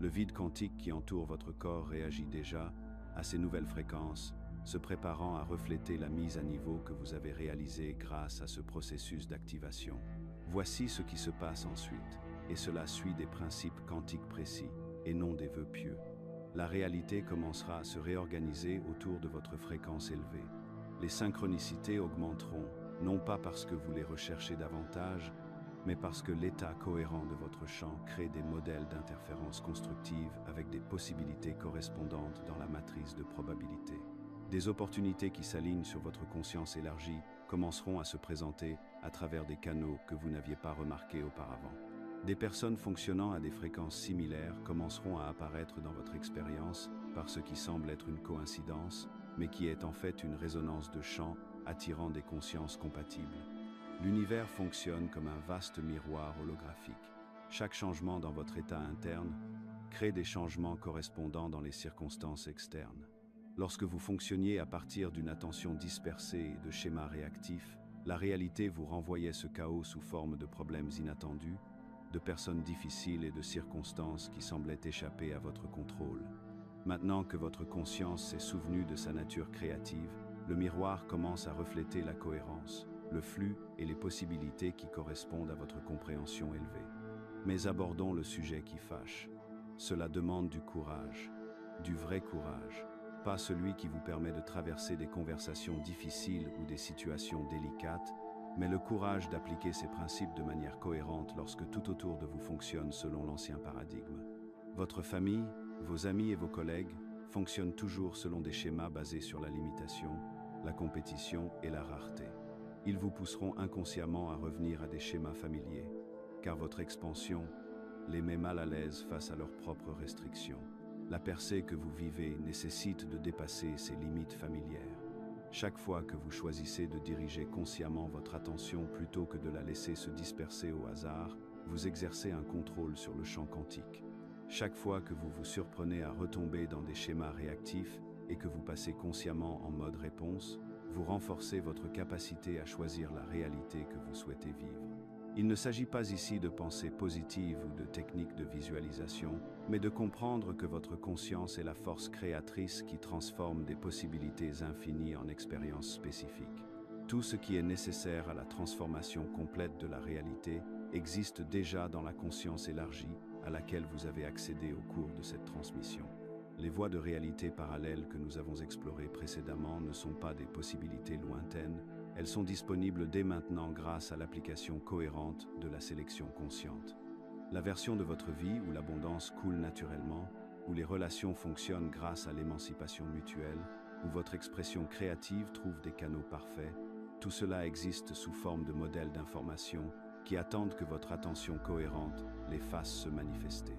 Le vide quantique qui entoure votre corps réagit déjà à ces nouvelles fréquences, se préparant à refléter la mise à niveau que vous avez réalisée grâce à ce processus d'activation. Voici ce qui se passe ensuite, et cela suit des principes quantiques précis, et non des vœux pieux. La réalité commencera à se réorganiser autour de votre fréquence élevée. Les synchronicités augmenteront, non pas parce que vous les recherchez davantage, mais parce que l'état cohérent de votre champ crée des modèles d'interférence constructive avec des possibilités correspondantes dans la matrice de probabilité. Des opportunités qui s'alignent sur votre conscience élargie commenceront à se présenter à travers des canaux que vous n'aviez pas remarqués auparavant. Des personnes fonctionnant à des fréquences similaires commenceront à apparaître dans votre expérience par ce qui semble être une coïncidence, mais qui est en fait une résonance de champs attirant des consciences compatibles. L'univers fonctionne comme un vaste miroir holographique. Chaque changement dans votre état interne crée des changements correspondants dans les circonstances externes. Lorsque vous fonctionniez à partir d'une attention dispersée et de schémas réactifs, la réalité vous renvoyait ce chaos sous forme de problèmes inattendus, de personnes difficiles et de circonstances qui semblaient échapper à votre contrôle. Maintenant que votre conscience s'est souvenue de sa nature créative, le miroir commence à refléter la cohérence, le flux et les possibilités qui correspondent à votre compréhension élevée. Mais abordons le sujet qui fâche. Cela demande du courage, du vrai courage, pas celui qui vous permet de traverser des conversations difficiles ou des situations délicates, mais le courage d'appliquer ces principes de manière cohérente lorsque tout autour de vous fonctionne selon l'ancien paradigme. Votre famille, vos amis et vos collègues fonctionnent toujours selon des schémas basés sur la limitation, la compétition et la rareté. Ils vous pousseront inconsciemment à revenir à des schémas familiers, car votre expansion les met mal à l'aise face à leurs propres restrictions. La percée que vous vivez nécessite de dépasser ces limites familières. Chaque fois que vous choisissez de diriger consciemment votre attention plutôt que de la laisser se disperser au hasard, vous exercez un contrôle sur le champ quantique. Chaque fois que vous vous surprenez à retomber dans des schémas réactifs et que vous passez consciemment en mode réponse, vous renforcez votre capacité à choisir la réalité que vous souhaitez vivre. Il ne s'agit pas ici de pensée positive ou de techniques de visualisation, mais de comprendre que votre conscience est la force créatrice qui transforme des possibilités infinies en expériences spécifiques. Tout ce qui est nécessaire à la transformation complète de la réalité existe déjà dans la conscience élargie à laquelle vous avez accédé au cours de cette transmission. Les voies de réalité parallèles que nous avons explorées précédemment ne sont pas des possibilités lointaines, elles sont disponibles dès maintenant grâce à l'application cohérente de la sélection consciente. La version de votre vie où l'abondance coule naturellement, où les relations fonctionnent grâce à l'émancipation mutuelle, où votre expression créative trouve des canaux parfaits, tout cela existe sous forme de modèles d'information qui attendent que votre attention cohérente les fasse se manifester.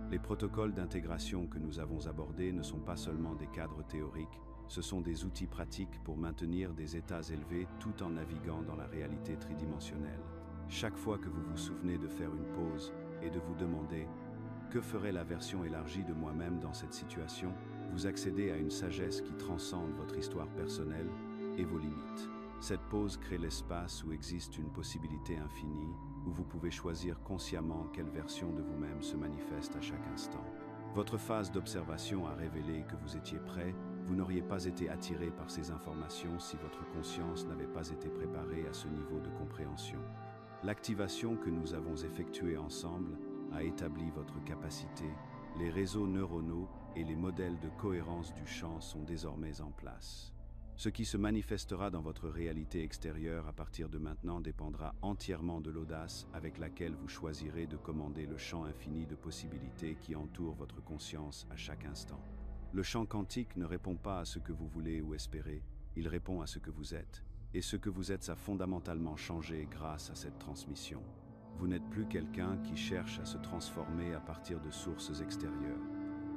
Les protocoles d'intégration que nous avons abordés ne sont pas seulement des cadres théoriques, ce sont des outils pratiques pour maintenir des états élevés tout en naviguant dans la réalité tridimensionnelle. Chaque fois que vous vous souvenez de faire une pause et de vous demander « Que ferait la version élargie de moi-même dans cette situation ?», vous accédez à une sagesse qui transcende votre histoire personnelle et vos limites. Cette pause crée l'espace où existe une possibilité infinie, où vous pouvez choisir consciemment quelle version de vous-même se manifeste à chaque instant. Votre phase d'observation a révélé que vous étiez prêt, vous n'auriez pas été attiré par ces informations si votre conscience n'avait pas été préparée à ce niveau de compréhension. L'activation que nous avons effectuée ensemble a établi votre capacité, les réseaux neuronaux et les modèles de cohérence du champ sont désormais en place. Ce qui se manifestera dans votre réalité extérieure à partir de maintenant dépendra entièrement de l'audace avec laquelle vous choisirez de commander le champ infini de possibilités qui entoure votre conscience à chaque instant. Le champ quantique ne répond pas à ce que vous voulez ou espérez, il répond à ce que vous êtes. Et ce que vous êtes a fondamentalement changé grâce à cette transmission. Vous n'êtes plus quelqu'un qui cherche à se transformer à partir de sources extérieures.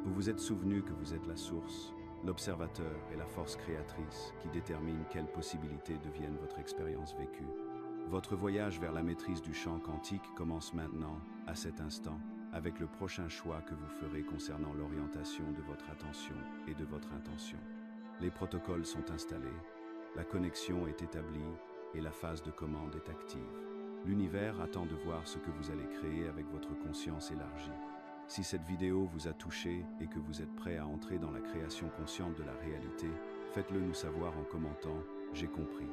Vous vous êtes souvenu que vous êtes la source, l'observateur et la force créatrice qui détermine quelles possibilités deviennent votre expérience vécue. Votre voyage vers la maîtrise du champ quantique commence maintenant, à cet instant, avec le prochain choix que vous ferez concernant l'orientation de votre attention et de votre intention. Les protocoles sont installés, la connexion est établie et la phase de commande est active. L'univers attend de voir ce que vous allez créer avec votre conscience élargie. Si cette vidéo vous a touché et que vous êtes prêt à entrer dans la création consciente de la réalité, faites-le nous savoir en commentant « J'ai compris ».